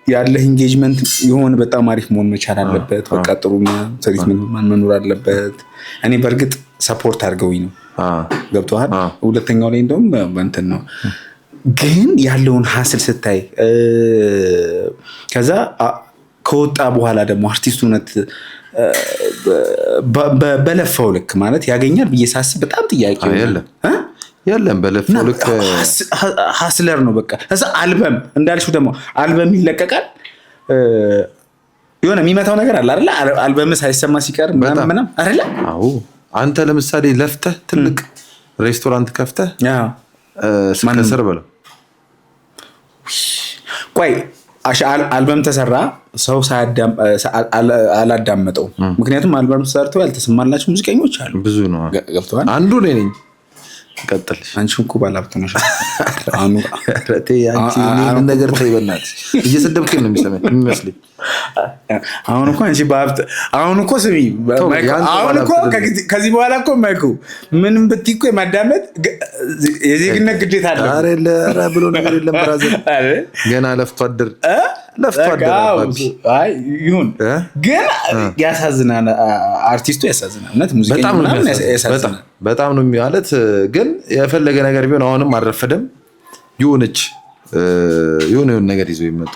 ያለ ኢንጌጅመንት የሆነ በጣም አሪፍ መሆን መቻል አለበት። በቃ ጥሩ ትሪትመንት መኖር አለበት። እኔ በእርግጥ ሰፖርት አድርገውኝ ነው ገብቶሃል። ሁለተኛው ላይ እንደውም እንትን ነው ግን ያለውን ሀስል ስታይ ከዛ ከወጣ በኋላ ደግሞ አርቲስቱ እውነት በለፈው ልክ ማለት ያገኛል ብዬ ሳስብ በጣም ጥያቄ የለም በለፈው ልክ ሀስለር ነው በቃ። እዛ አልበም እንዳልሽው ደግሞ አልበም ይለቀቃል የሆነ የሚመታው ነገር አለ አይደል? አልበም ሳይሰማ ሲቀር ምናምን አይደል? አዎ አንተ ለምሳሌ ለፍተህ ትልቅ ሬስቶራንት ከፍተህ ስከስር በለው ቆይ አልበም ተሰራ ሰው አላዳመጠው። ምክንያቱም አልበም ተሰርተው ያልተሰማላቸው ሙዚቀኞች አሉ ብዙ ነው። ገብቶሃል? አንዱ ነኝ። ቀጥልሽ አንቺ እኮ ባላብት ነሽ። አኑ አረቴ ያንቺ ምን ነገር ተይበናት እየሰደብከኝ ነው የሚመስለኝ። አሁን እኮ አንቺ ባብት አሁን እኮ ስሚ አሁን እኮ ከዚህ በኋላ እኮ ማይኩ ምንም ብትይ እኮ የማዳመጥ የዜግነት ግዴታ አለ። አረ ለራ ብሎ ነገር የለም ብራዘር። ገና ለፍቶ አደር አይ ይሁን ግን ያሳዝናል። አርቲስቱ ያሳዝናል። እውነት ሙዚቀኛው ምናምን ያሳዝናል በጣም ነው ማለት ግን የፈለገ ነገር ቢሆን አሁንም አልረፈደም። የሆነ ነገር ይዞ ይመጡ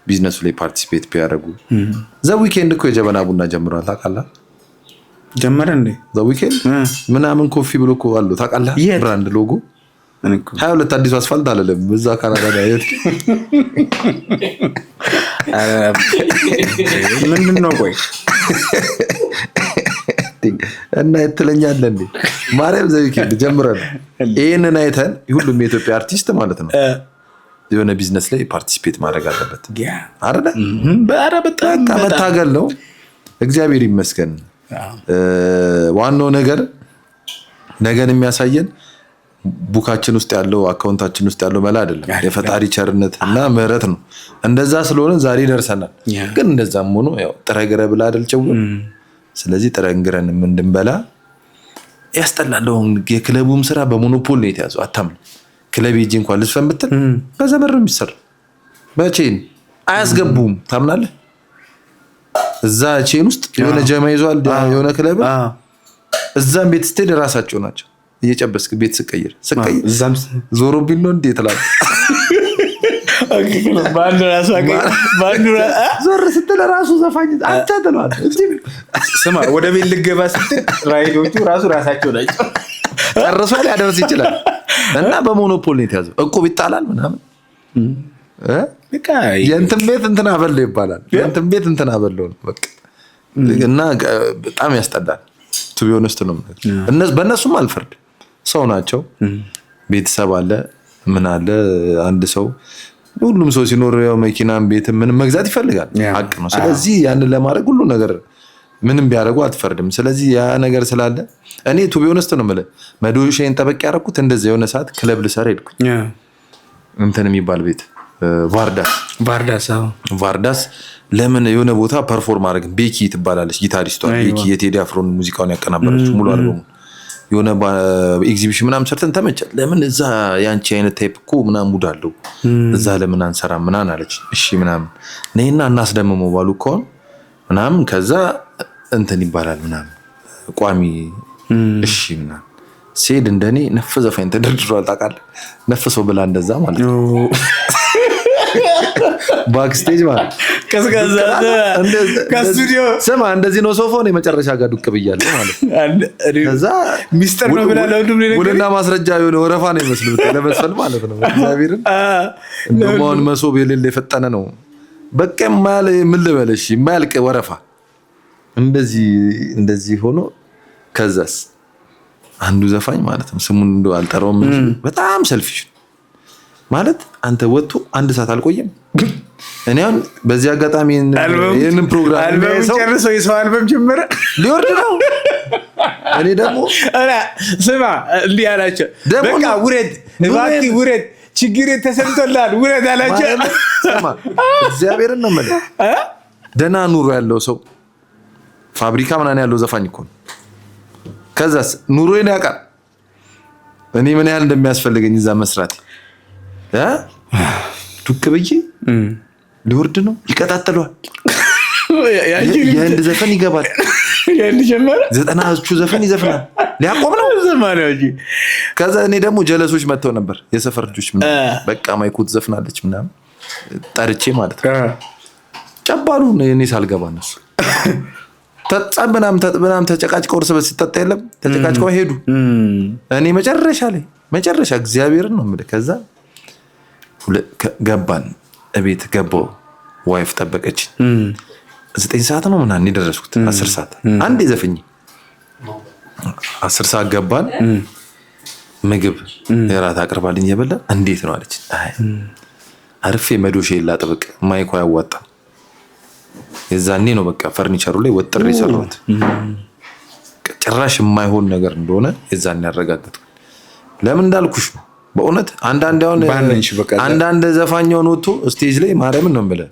ቢዝነሱ ላይ ፓርቲሲፔት ቢያደርጉ። ዘ ዊኬንድ እኮ የጀበና ቡና ጀምሯል ታውቃለህ? ጀመረ እንዴ? ዘ ዊኬንድ ምናምን ኮፊ ብሎ እኮ አለው ታውቃለህ? ብራንድ ሎጎ 22 አዲሱ አስፋልት አለለም በዛ ካናዳ ላይ ምንድን ነው ቆይ እና ትለኛለህ እንዴ? ማርያም ዘ ዊኬንድ ጀምረን ይሄንን አይተን ሁሉም የኢትዮጵያ አርቲስት ማለት ነው የሆነ ቢዝነስ ላይ ፓርቲሲፔት ማድረግ አለበት አይደል? በጣም መታገል ነው። እግዚአብሔር ይመስገን። ዋናው ነገር ነገን የሚያሳየን ቡካችን ውስጥ ያለው አካውንታችን ውስጥ ያለው መላ አይደለም የፈጣሪ ቸርነት እና ምህረት ነው። እንደዛ ስለሆነ ዛሬ ደርሰናል። ግን እንደዛም ሆኖ ያው ጥረግረ ብላ አይደልጨው። ስለዚህ ጥረንግረን እንድንበላ ያስጠላል። የክለቡም ስራ በሞኖፖል ነው የተያዘው። አታምነው ክለብ ሄጄ እንኳን ልስፈን ብትል በዘመር ነው የሚሰራ። በቼን አያስገቡም ታምናለህ? እዛ ቼን ውስጥ የሆነ ጀማ ይዟል የሆነ ክለብ እዛም ቤት ስትሄድ ራሳቸው ናቸው እየጨበስክ ቤት ስቀይር እዛም ዞሮብኝ ነው እንዴ ትላለህ? ዞር ስትል ራሱ ዘፋኝ አንተ ትለዋለህ። ስማ ወደ ቤት ልገባ ስትል ራይዶቹ ራሳቸው ናቸው። ጨርሶ ሊያደርስ ይችላል። እና በሞኖፖል ነው የተያዘው። እቁብ ይጣላል ምናምን የእንትን ቤት እንትን አበለው ይባላል። የእንትን ቤት እንትን አበለው ነው በቃ። እና በጣም ያስጠላል። ቱ ቢ ኦነስት ነው በእነሱም አልፈርድ። ሰው ናቸው፣ ቤተሰብ አለ ምን አለ። አንድ ሰው ሁሉም ሰው ሲኖር ያው መኪናም ቤት ምንም መግዛት ይፈልጋል፣ ሀቅ ነው። ስለዚህ ያንን ለማድረግ ሁሉ ነገር ምንም ቢያደርጉ አትፈርድም። ስለዚህ ያ ነገር ስላለ እኔ ቱ ቢ ኦነስት ነው የምልህ መዶሻዬን ጠበቅ ያደረኩት እንደዛ የሆነ ሰዓት ክለብ ልሰራ ሄድኩኝ። እንትን የሚባል ቤት ቫርዳስ ለምን የሆነ ቦታ ፐርፎርም አድርገን ቤኪ ትባላለች ጊታሪስቷ ቤኪ የቴዲ አፍሮን ሙዚቃውን ያቀናበረች ሙሉ አልበሙ የሆነ ኤግዚቢሽን ምናምን ሰርተን ተመቸን ለምን እዛ ያንቺ አይነት ታይፕ እኮ ምናምን ሙድ አለው እዛ ለምን አንሰራ ምናምን አለች እሺ ምናምን ነይና እናስደምመው ባሉ እኮ ምናምን ከዛ እንትን ይባላል ምናምን ቋሚ እሺ ምናምን ሲሄድ እንደኔ ነፍ ዘፋኝ ተደርድሯል ታውቃለህ ነፍ ሰው ብላ እንደዛ ማለት ነው ባክስቴጅ ማለት ከስከዛ ከስቱዲዮ ስማ እንደዚህ ነው ሶፎን የመጨረሻ ጋር ዱቅ ብያለሁ ማለት ከዛ ሚስጥር ነው ብላ ለሁሉም ነገር ወለና ማስረጃ የሆነ ወረፋ ነው ይመስሉት ለመስፈል ማለት ነው እግዚአብሔርን እንደማን መሶብ የሌለ የፈጠነ ነው በቃ ማለ ምን ልበልሽ ማልቅ ወረፋ እንደዚህ ሆኖ ከዛስ አንዱ ዘፋኝ ማለት ነው ስሙን እንደው አልጠራውም እንጂ በጣም ሰልፊሽ ማለት አንተ ወጥቶ አንድ ሰዓት አልቆየም እኔ አሁን በዚህ አጋጣሚ ይሄንን ፕሮግራም ሰው ጨርሶ የሰው አልበም ጀመረ ሊወርድ ነው እኔ ደግሞ ስማ እንዲህ አላቸው በቃ ውረድ እባክህ ውረድ ችግር ተሰምቶላል ውረድ አላቸው ስማ እግዚአብሔርን ነው ማለት ደና ኑሮ ያለው ሰው ፋብሪካ ምናምን ያለው ዘፋኝ እኮ ከዛስ ኑሮዬን ያውቃል እኔ ምን ያህል እንደሚያስፈልገኝ እዛ መስራት ዱቅ ብዬ ሊወርድ ነው ይቀጣጠሏል የህንድ ዘፈን ይገባል የህንድ ጀመረ 90ዎቹ ዘፈን ይዘፍናል ሊያቆም ነው ዘማሪው እንጂ ከዛ እኔ ደግሞ ጀለሶች መጥተው ነበር የሰፈር ልጆች በቃ ማይኩት ዘፍናለች ምናምን ጠርቼ ማለት ነው ጨባሉ እኔ ሳልገባ ነው ተጻበናም ተጨቃጭቀው እርስ በርስ ሲጠጣ የለም ተጨቃጭቀው ሄዱ እኔ መጨረሻ እግዚአብሔርን ነው የምልህ ከዛ ገባን እቤት ገባው ዋይፍ ጠበቀች 9 ሰዓት ነው ምናምን የደረስኩት 10 ሰዓት አንዴ ዘፈኝ 10 ሰዓት ገባን ምግብ የራት አቅርባልኝ የበላ እንዴት ነው አለች አርፌ መዶሼ ላጥብቅ ማይኮ ያዋጣ የዛኔ ነው በቃ ፈርኒቸሩ ላይ ወጥሬ ሰራሁት ጭራሽ የማይሆን ነገር እንደሆነ የዛኔ ያረጋግጥኩ ለምን እንዳልኩሽ ነው በእውነት አንዳንድ ዘፋኛውን ወጥቶ ስቴጅ ላይ ማርያምን ነው የምልህ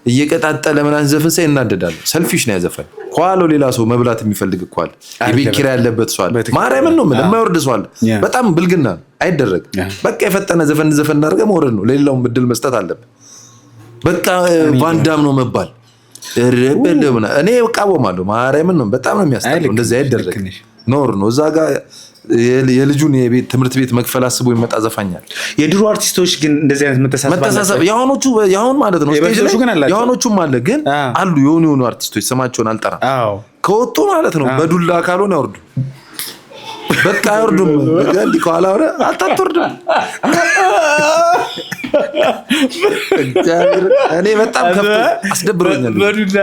እየቀጣጠለ ምናምን ዘፈን ሳይ እናደዳል ሰልፊሽ ነው ያዘፈን ኳሎ ሌላ ሰው መብላት የሚፈልግ እኮ አለ የቤት ኪራይ ያለበት ሰው አለ ማርያምን ነው የምልህ የማይወርድ ሰው አለ በጣም ብልግና አይደረግ በቃ የፈጠነ ዘፈን እናደርገ መውረድ ነው ለሌላው እድል መስጠት አለበት በቃ ባንዳም ነው መባል እኔ እቃወማለሁ ማርያምን ነው በጣም ነው የሚያስጠላው እንደዚህ አይደረግ ኖር ነው እዛ ጋር የልጁን የቤት ትምህርት ቤት መክፈል አስቦ ይመጣ ዘፋኛል የድሮ አርቲስቶች ግን እንደዚህ አይነት መተሳሰብ ያሁን ማለት ነው ስቴጅ ላይ ያሁኖቹም አለ ግን አሉ የሆኑ አርቲስቶች ስማቸውን አልጠራም ከወጡ ማለት ነው በዱላ ካልሆነ ያወርዱ በቃ ያወርዱም በጋንዲ ከኋላ ወረ አታወርዱም እኔ በጣም ከፍ አስደብሮኛል በዱላ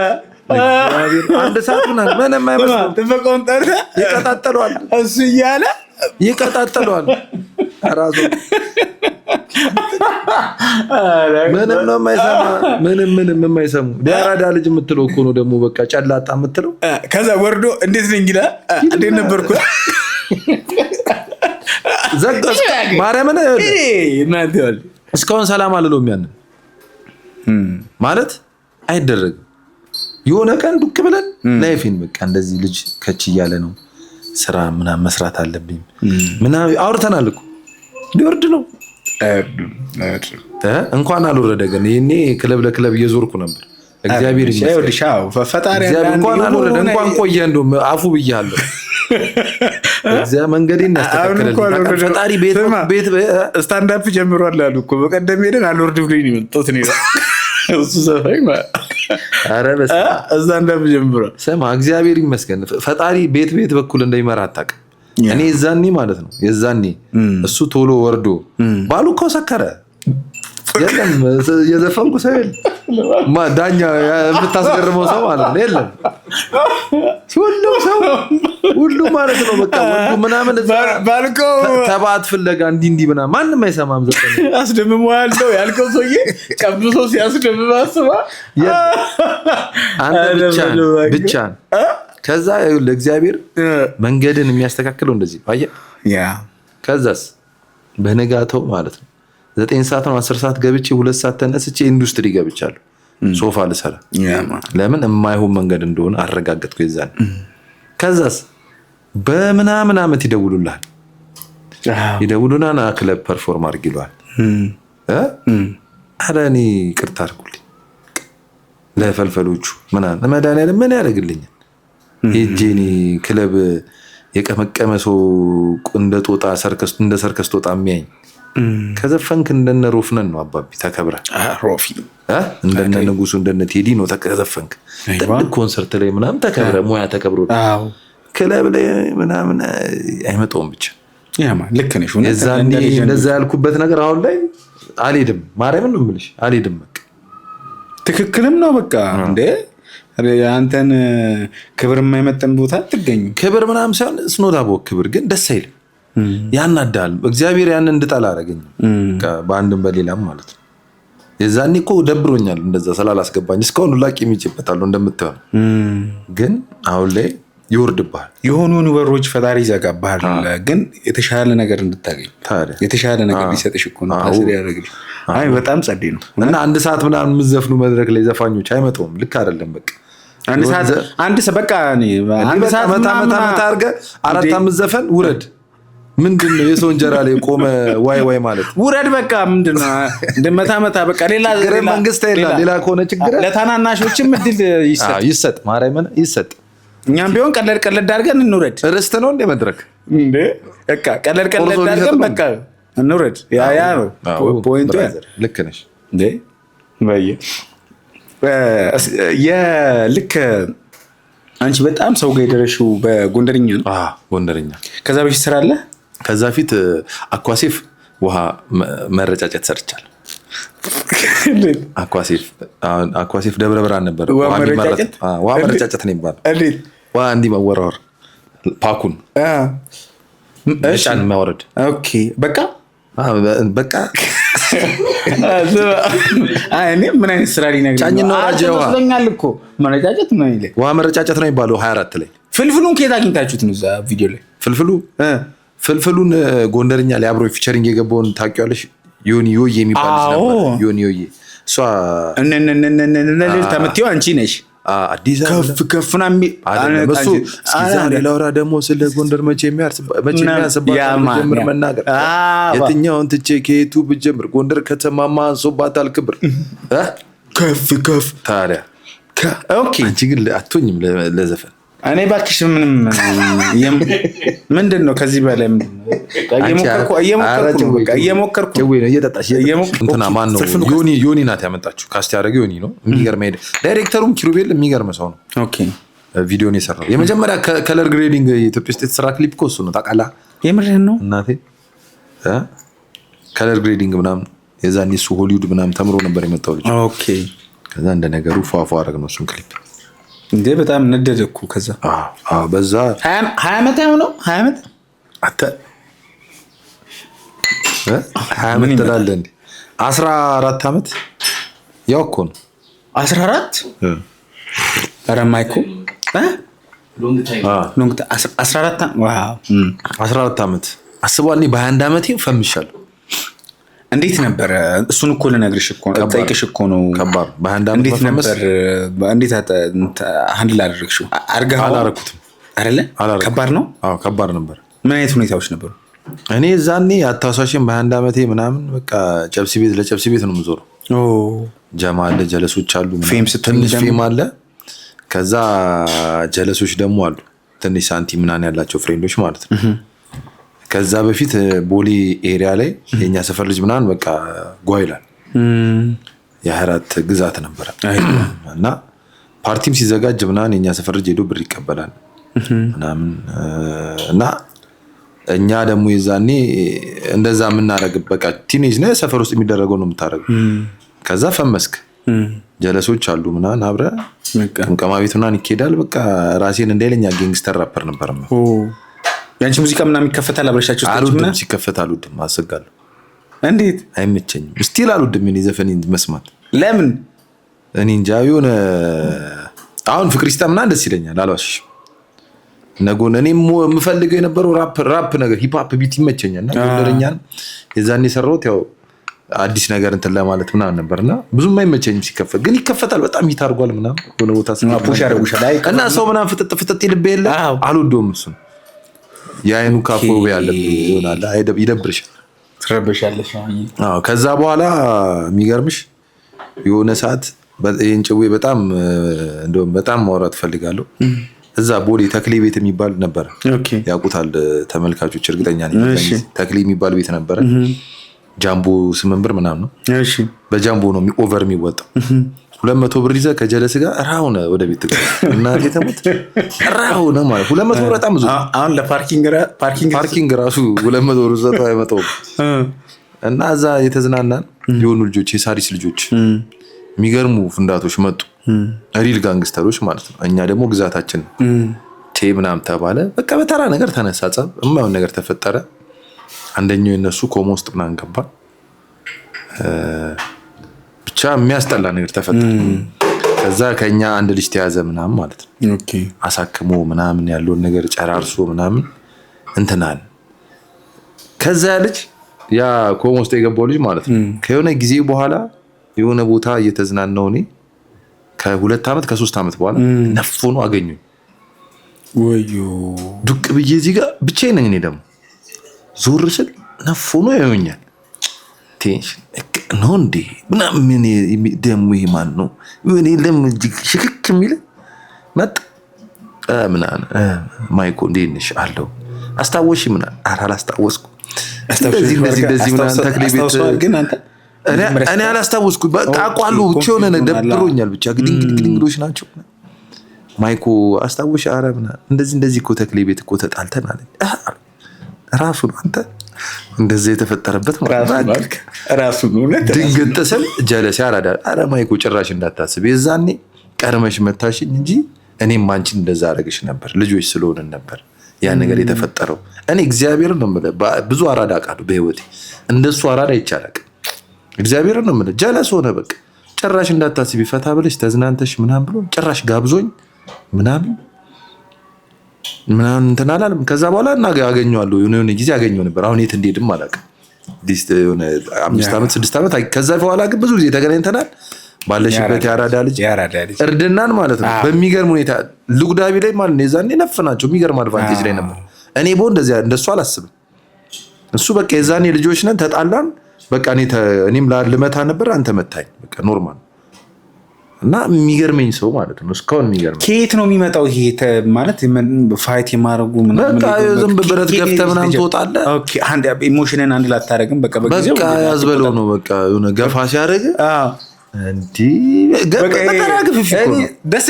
አንድ ሰዓት ምንም አይመስልም ተፈቆን ጠርተ ይቀጣጠሏል እሱ እያለ ይቀጣጠሏል ራሱ ምንም ነው የማይሰማ ምንም የማይሰሙ ዲያራዳ ልጅ የምትለው እኮ ነው ደግሞ በቃ ጨላጣ የምትለው ከዛ ወርዶ እንዴት ነኝ ይላል እንዴት ነበርኩ ዘጋስ ማርያምን እናንተ ያለ እስካሁን ሰላም አልለውም ያን ማለት አይደረግም የሆነ ቀን ዱክ ብለን ላይፊን በቃ እንደዚህ ልጅ ከች እያለ ነው ስራ ምናምን መስራት አለብኝ ምናምን አውርተናል እኮ ሊወርድ ነው እንኳን አልወረደ ግን እኔ ክለብ ለክለብ እየዞርኩ ነበር እግዚአብሔር ይመስገን ፈጣሪ እንኳን አልወረደ እንኳን ቆየ እንደው አፉ ብያለሁ እግዚአብሔር መንገዴን ያስተካክለልኝ ፈጣሪ ቤት ስታንድ አፕ ጀምሯል አሉ እኮ በቀደም ሄደን አልወርድ ብሎኝ ነው የመጣሁት ነው እሱ ዘፋኝ ማለት አረ በስ እዛ እንደምጀምሮ ሰማ እግዚአብሔር ይመስገን ፈጣሪ ቤት በኩል እንደሚመራ አጣቅ እኔ የዛኔ ማለት ነው የዛኔ እሱ ቶሎ ወርዶ ባሉ እኮ ሰከረ የለም የዘፈንኩ ሰው የለም ዳኛ የምታስገርመው ሰው ማለት ነው የለም ሁሉ ማለት ነው በቃ ወንዱ ምናምን ባልኮ ተባት ፍለጋ እንዲህ ምናምን ማንንም አይሰማም ዘፈን አስደምመዋለሁ ያልከው ሰውዬ ቀብሶ ሲያስደምም አስባ አንተ ብቻ ከዛ ለእግዚአብሔር መንገድን የሚያስተካክለው እንደዚህ አየህ ያ ከዛስ በነጋታው ማለት ነው 9 ሰዓት ነው 10 ሰዓት ገብቼ 2 ሰዓት ተነስቼ ኢንዱስትሪ ገብቻለሁ ሶፋ ልሰራ ለምን የማይሆን መንገድ እንደሆነ አረጋገጥኩ የዛን። ከዛስ በምናምን ዓመት ይደውሉልሃል ክለብ ፐርፎርም አድርግ ይለዋል። ኧረ እኔ ይቅርታ አድርጉልኝ ለፈልፈሎቹ ምናምን መድኃኒዓለም ምን ያደርግልኛል ሄጄ እኔ ክለብ የቀመቀመ ሰው እንደ ጦጣ እንደ ሰርከስ ጦጣ የሚያኝ ከዘፈንክ እንደነ ሮፍነን ነው አባቢ ተከብረ ሮፊ እንደነ ንጉሱ እንደነ ቴዲ ነው ተከዘፈንክ ትልቅ ኮንሰርት ላይ ምናምን ተከብረ ሙያ ተከብሮ ክለብ ላይ ምናምን አይመጣውም ብቻ ያማ ልክ ነሽ እንደዛ ያልኩበት ነገር አሁን ላይ አልሄድም ማርያምን ነው የምልሽ አልሄድም በቃ ትክክልም ነው በቃ እንዴ አንተን ክብር የማይመጥን ቦታ አትገኙ ክብር ምናምን ሳይሆን ስኖዳቦ ክብር ግን ደስ አይልም ያናዳል እግዚአብሔር ያን እንድጠላ አደረገኝ በአንድም በሌላም ማለት ነው የዛኔ እኮ ደብሮኛል እንደዛ ስላላስገባኝ እስካሁን ላቂ የሚጭበታለሁ እንደምታየው ግን አሁን ላይ ይወርድብሃል የሆኑን በሮች ፈጣሪ ይዘጋብሃል ግን የተሻለ ነገር እንድታገኝ የተሻለ ነገር ሊሰጥሽ እኮ ነው አስር ያደርግልሽ አይ በጣም ጸዴ ነው እና አንድ ሰዓት ምናምን የምትዘፍኑ መድረክ ላይ ዘፋኞች አይመጣውም ልክ አይደለም በቃ አንድ ሰዓት በቃ አንድ ሰዓት መታ አድርገህ አራት አምስት ዘፈን ውረድ ምንድነው የሰው እንጀራ ላይ ቆመ ዋይ ማለት ውረድ በቃ ምንድነው እንደመታ በቃ ሌላ መንግስት ሌላ ከሆነ ችግር ለታናናሾችም እድል ይሰጥ ማርያምን ይሰጥ እኛም ቢሆን ቀለል አድርገን እንውረድ ርስት ነው እንደ መድረክ እንዴ በቃ ቀለል አድርገን በቃ እንውረድ ያ ነው ፖይንቱ ልክ ነሽ እንዴ ባየ ልክ አንቺ በጣም ሰው ጋር የደረሽው በጎንደርኛ ነው ጎንደርኛ ከዛ በፊት ስራ አለ ከዛ ፊት አኳሴፍ ውሃ መረጫጨት ሰርቻለሁ አኳሴፍ ደብረ ብርሃን ነበር ውሃ መረጫጨት ነው ይባላል ውሃ እንዲህ መወራወር ፓኩን ጫን ማውረድ ኦኬ በቃ እኔ ምን አይነት ስራ ሊነግረኝ መስለኛል እኮ መረጫጨት ነው ይለ ውሃ መረጫጨት ነው ይባላል 24 ላይ ፍልፍሉን ከየት አግኝታችሁት ነው እዛ ቪዲዮ ላይ ፍልፍሉን ጎንደርኛ ላይ አብሮ ፊቸሪንግ የገባውን ታውቂዋለሽ ዮኒ ዮዬ የሚባል ነበር ዮኒ ዮዬ እሷ ተመትዮ አንቺ ነሽ አዲስ ከፍና እሱ ዛሬ ላውራ ደግሞ ስለ ጎንደር መቼ የሚያስባት መናገር የትኛውን ትቼ ከየቱ ብጀምር ጎንደር ከተማማ አንሶባታል ክብር ከፍ ታዲያ አንቺ ግን አትሆኝም ለዘፈን እኔ ባክሽ ምንድን ነው ከዚህ በላይ እየሞከርኩ እንትና ማን ነው ዮኒ ናት ያመጣችሁ ካስት ያደረገ ዮኒ ነው የሚገርም ዳይሬክተሩም ኪሩቤል የሚገርም ሰው ነው ቪዲዮን የሰራው የመጀመሪያ ከለር ግሬዲንግ ኢትዮጵያ ውስጥ የተሰራ ክሊፕ እኮ እሱ ነው ታውቃለህ የምርህን ነው እናቴ ከለር ግሬዲንግ ምናምን የዛኔ እሱ ሆሊውድ ምናምን ተምሮ ነበር የመጣው ልጅ ከዛ እንደ ነገሩ ፏፏ አደረግ ነው እሱን ክሊፕ እንዴ በጣም ነደደኩ ከዛ በዛ 20 ዓመት ነው 20 ዓመት አተ 20 ዓመት ተላለ እንዴ 14 ዓመት ያው እኮ ነው 14 ኧረ ማይኮ ሎንግ ታይም 14 ዋው 14 ዓመት አስቧልኝ በ21 ዓመቴ ፈምሻለሁ እንዴት ነበር እሱን እኮ ልነግርሽ እኮ ነው ጠይቅሽ እኮ ነው ከባድ በ21 ዓመት እንዴት ነበር እንዴት ሃንድል አደረግሽው አላረኩትም አይደለ ከባድ ነው አዎ ከባድ ነበር ምን አይነት ሁኔታዎች ነበሩ እኔ ዛኔ አታውሳሽም በ21 ዓመቴ ምናምን በቃ ጨብሲ ቤት ለጨብሲ ቤት ነው የምዞረው ጀማል ጀለሶች አሉ ትንሽ ፌም አለ ከዛ ጀለሶች ደግሞ አሉ ትንሽ ሳንቲም ምናምን ያላቸው ፍሬንዶች ማለት ነው ከዛ በፊት ቦሌ ኤሪያ ላይ የኛ ሰፈር ልጅ ምናምን በቃ ጓይላል የአራት ግዛት ነበር እና ፓርቲም ሲዘጋጅ ምናምን የኛ ሰፈር ልጅ ሄዶ ብር ይቀበላል ምናምን እና እኛ ደግሞ የዛኔ እንደዛ የምናደርግ በቃ ቲኔጅ ነህ ሰፈር ውስጥ የሚደረገው ነው የምታደርገው ከዛ ፈመስክ ጀለሶች አሉ ምናምን አብረ ቅምቀማ ቤት ምናምን ይኬዳል በቃ ራሴን እንደሌለኛ ጌንግስተር ራፐር ነበር ያንቺ ሙዚቃ ምናምን ይከፈታል አብረሻችሁ አልወድም ሲከፈት አልወድም አሰጋለሁ እንዴት አይመቸኝም ስቲል አልወድም እኔ ዘፈን መስማት ለምን እኔ እንጃ የሆነ አሁን ፍቅር ይስጠምና ደስ ይለኛል አልዋሽሽም ነገውን እኔ የምፈልገው የነበረው ራፕ ነገር ሂፕ ሆፕ ቢት ይመቸኛል እና ጎንደርኛን የዛኔ ሰራሁት ያው አዲስ ነገር እንትን ለማለት ምናምን ነበርና ብዙም አይመቸኝም ሲከፈት፣ ግን ይከፈታል በጣም ይታርጓል ምናምን ሆነ ቦታ ፑሽ ያደርጉሻል እና ሰው ምናምን ፍጥጥ ይልብ የለ አልወደውም እሱን የአይኑ ካፎ ያለብህ ይሆናል ይደብርሻል ትረበሻለሽ። ከዛ በኋላ የሚገርምሽ የሆነ ሰዓት ይህን ጭዌ በጣም እንደውም በጣም ማውራት ፈልጋለሁ። እዛ ቦሌ ተክሌ ቤት የሚባል ነበረ ያውቁታል ተመልካቾች እርግጠኛ ነኝ። ተክሌ የሚባል ቤት ነበረ። ጃምቦ 8 ብር ምናምን ነው። በጃምቦ ነው ኦቨር የሚወጣው። 200 ብር ይዘህ ከጀለስ ጋር ራውነ ወደ ቤት ትገባ እናቴ ተሞት ራውነ ማለት 200 ብር በጣም ብዙ። አሁን ለፓርኪንግ ራሱ 200 ብር ዘጣው አይመጣው እና እዛ የተዝናናን የሆኑ ልጆች የሳሪስ ልጆች የሚገርሙ ፍንዳቶች መጡ። ሪል ጋንግስተሮች ማለት ነው። እኛ ደግሞ ግዛታችን ቴ ምናምን ተባለ። በቃ በተራ ነገር ተነሳ ጸብ፣ የማይሆን ነገር ተፈጠረ። አንደኛው የነሱ ኮማ ውስጥ ምናምን ገባ። ብቻ የሚያስጠላ ነገር ተፈጠረ። ከዛ ከኛ አንድ ልጅ ተያዘ ምናምን ማለት ነው። አሳክሞ ምናምን ያለውን ነገር ጨራርሶ ምናምን እንትናል። ከዛ ልጅ ያ ኮማ ውስጥ የገባው ልጅ ማለት ነው ከሆነ ጊዜ በኋላ የሆነ ቦታ እየተዝናናው እኔ ከ2 ዓመት ከ3 ዓመት በኋላ ነፍፎ ነው አገኙኝ። ወዮ ዱቅ ብዬ እዚህ ጋር ብቻዬን ነኝ። እኔ ደግሞ ዞር ስል ነፍፎ ነው ያዩኛል። ቴንሽን ነው እንዴ ምናምን ደግሞ ይሄ ማን ነው እኔ ለምን ሽክክ የሚል መጣ ምናምን ማይኮ እንዴት ነሽ አለው። አስታወሽ ምናምን አላስታወስኩም። እንደዚህ ምናምን ተክሌ ቤት ግን አንተ እኔ አላስታወስኩም። በቃ አቋሉ ብቻ ሆነ ደብሮኛል። ብቻ ግድንግዶች ናቸው። ማይኮ አስታወሽ አረ ምናምን እንደዚህ እኮ ተክሌ ቤት እኮ ተጣልተን አለኝ። ራሱ ነው አንተ እንደዚህ የተፈጠረበት ማለት ራሱ ነው። ድንገት ተሰል ጀለስ ያራዳ አረ ማይኮ ጭራሽ እንዳታስብ የዛኔ ቀርመሽ መታሽኝ እንጂ እኔም አንቺን እንደዛ አረግሽ ነበር። ልጆች ስለሆነን ነበር ያ ነገር የተፈጠረው። እኔ እግዚአብሔር ነው የምልህ ብዙ አራዳ ቃሉ በህይወቴ እንደሱ አራዳ ይቻላል። እግዚአብሔር ነው የምልህ ጀለስ ሆነ በቃ ጭራሽ እንዳታስቢ ፈታ ብለሽ ተዝናንተሽ ምናምን ብሎ ጭራሽ ጋብዞኝ ምናምን እንትን አላለም። ከዛ በኋላ አገኘዋለሁ የሆነ ጊዜ አገኘው ነበር። አሁን የት እንደሄድም አላውቅም። 5 ዓመት 6 ዓመት ከዛ በኋላ ግን ብዙ ጊዜ ተገናኝተናል። ባለሽበት ያራዳ ልጅ እርድናን ማለት ነው። በሚገርም ሁኔታ ልጉዳቢ ላይ ማለት ነው የዛኔ ነፍናቸው የሚገርም አድቫንቴጅ ላይ ነበር። እኔ እንደሱ አላስብም። እሱ በቃ የዛኔ ልጆች ነን ተጣላን በቃ እኔም ልመታ ነበር አንተ መታኝ በቃ ኖርማል እና የሚገርመኝ ሰው ማለት ነው። እስካሁን የሚገርመኝ ከየት ነው የሚመጣው ይሄ ማለት ፋይት የማረጉ ምናምን በቃ ዝም ብረት ገፍተህ ምናምን ትወጣለህ። ኦኬ አንድ ኢሞሽንን አንድ ላታረግም በቃ በጊዜው በቃ ያዝበለው ነው በቃ የሆነ ገፋ ሲያደርግ እንዲ በተራግፍ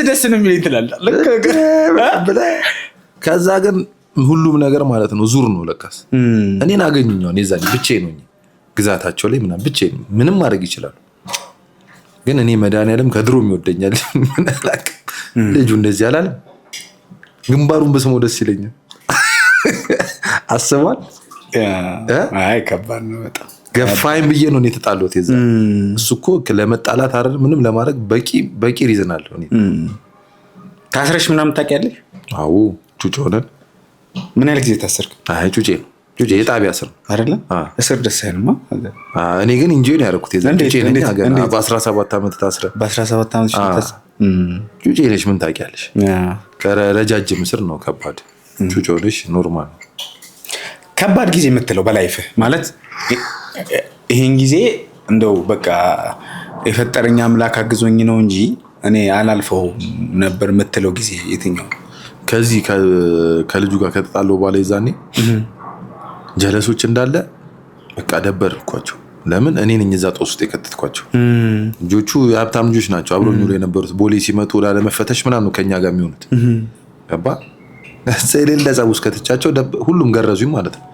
ደስ ነው የሚለኝ ትላለህ። ከዛ ግን ሁሉም ነገር ማለት ነው ዙር ነው ለካስ እኔን አገኙኛው እኔ ዛኔ ብቻዬን ነኝ ግዛታቸው ላይ ምናምን ብቻዬን ምንም ማድረግ ይችላሉ። ግን እኔ መድኃኒዓለም ከድሮ የሚወደኛል ልጁ እንደዚህ አላለም። ግንባሩን በስመው ደስ ይለኛል። አስቧል። አይ ከባድ ነው በጣም ገፋይም ብዬ ነው እኔ ተጣልኩት የዛ እሱ እኮ ለመጣላት አይደል ምንም ለማድረግ በቂ ሪዝን አለው። እኔ ታስረሽ ምናምን ታውቂያለሽ? አዎ ጩጬ ሆነን ምን ያህል ጊዜ ታሰርክ? አይ ጩጬ ነው ጩጬ የጣቢያ ስር አይደለ? እስር ደስ አይልማ። እኔ ግን ኢንጆይ ነው ያደረኩት የዛ ጩጬ ነኝ አገና በ17 ዓመት ታስረ በ17 ዓመት ታስረ ጩጬ ነሽ ምን ታውቂያለሽ? ረጃጅም እስር ነው ከባድ። ጩጬ ሆነሽ ኖርማል ነው። ከባድ ጊዜ የምትለው በላይፍህ ማለት ይሄን ጊዜ እንደው በቃ የፈጠረኝ አምላክ አግዞኝ ነው እንጂ እኔ አላልፈው ነበር የምትለው ጊዜ የትኛው? ከዚህ ከልጁ ጋር ከተጣለው በኋላ ይዛኔ ጀለሶች እንዳለ በቃ ደበርኳቸው። ለምን እኔ ነኝ እዛ ጦስ ውስጥ የከተትኳቸው። ልጆቹ የሀብታም ልጆች ናቸው አብረው ኑሮ የነበሩት። ቦሌ ሲመጡ ላለመፈተሽ ምናምን ነው ከኛ ጋር የሚሆኑት። ገባ ሰይሌል ለዛ ውስጥ ከተቻቸው ሁሉም ገረዙኝ ማለት ነው።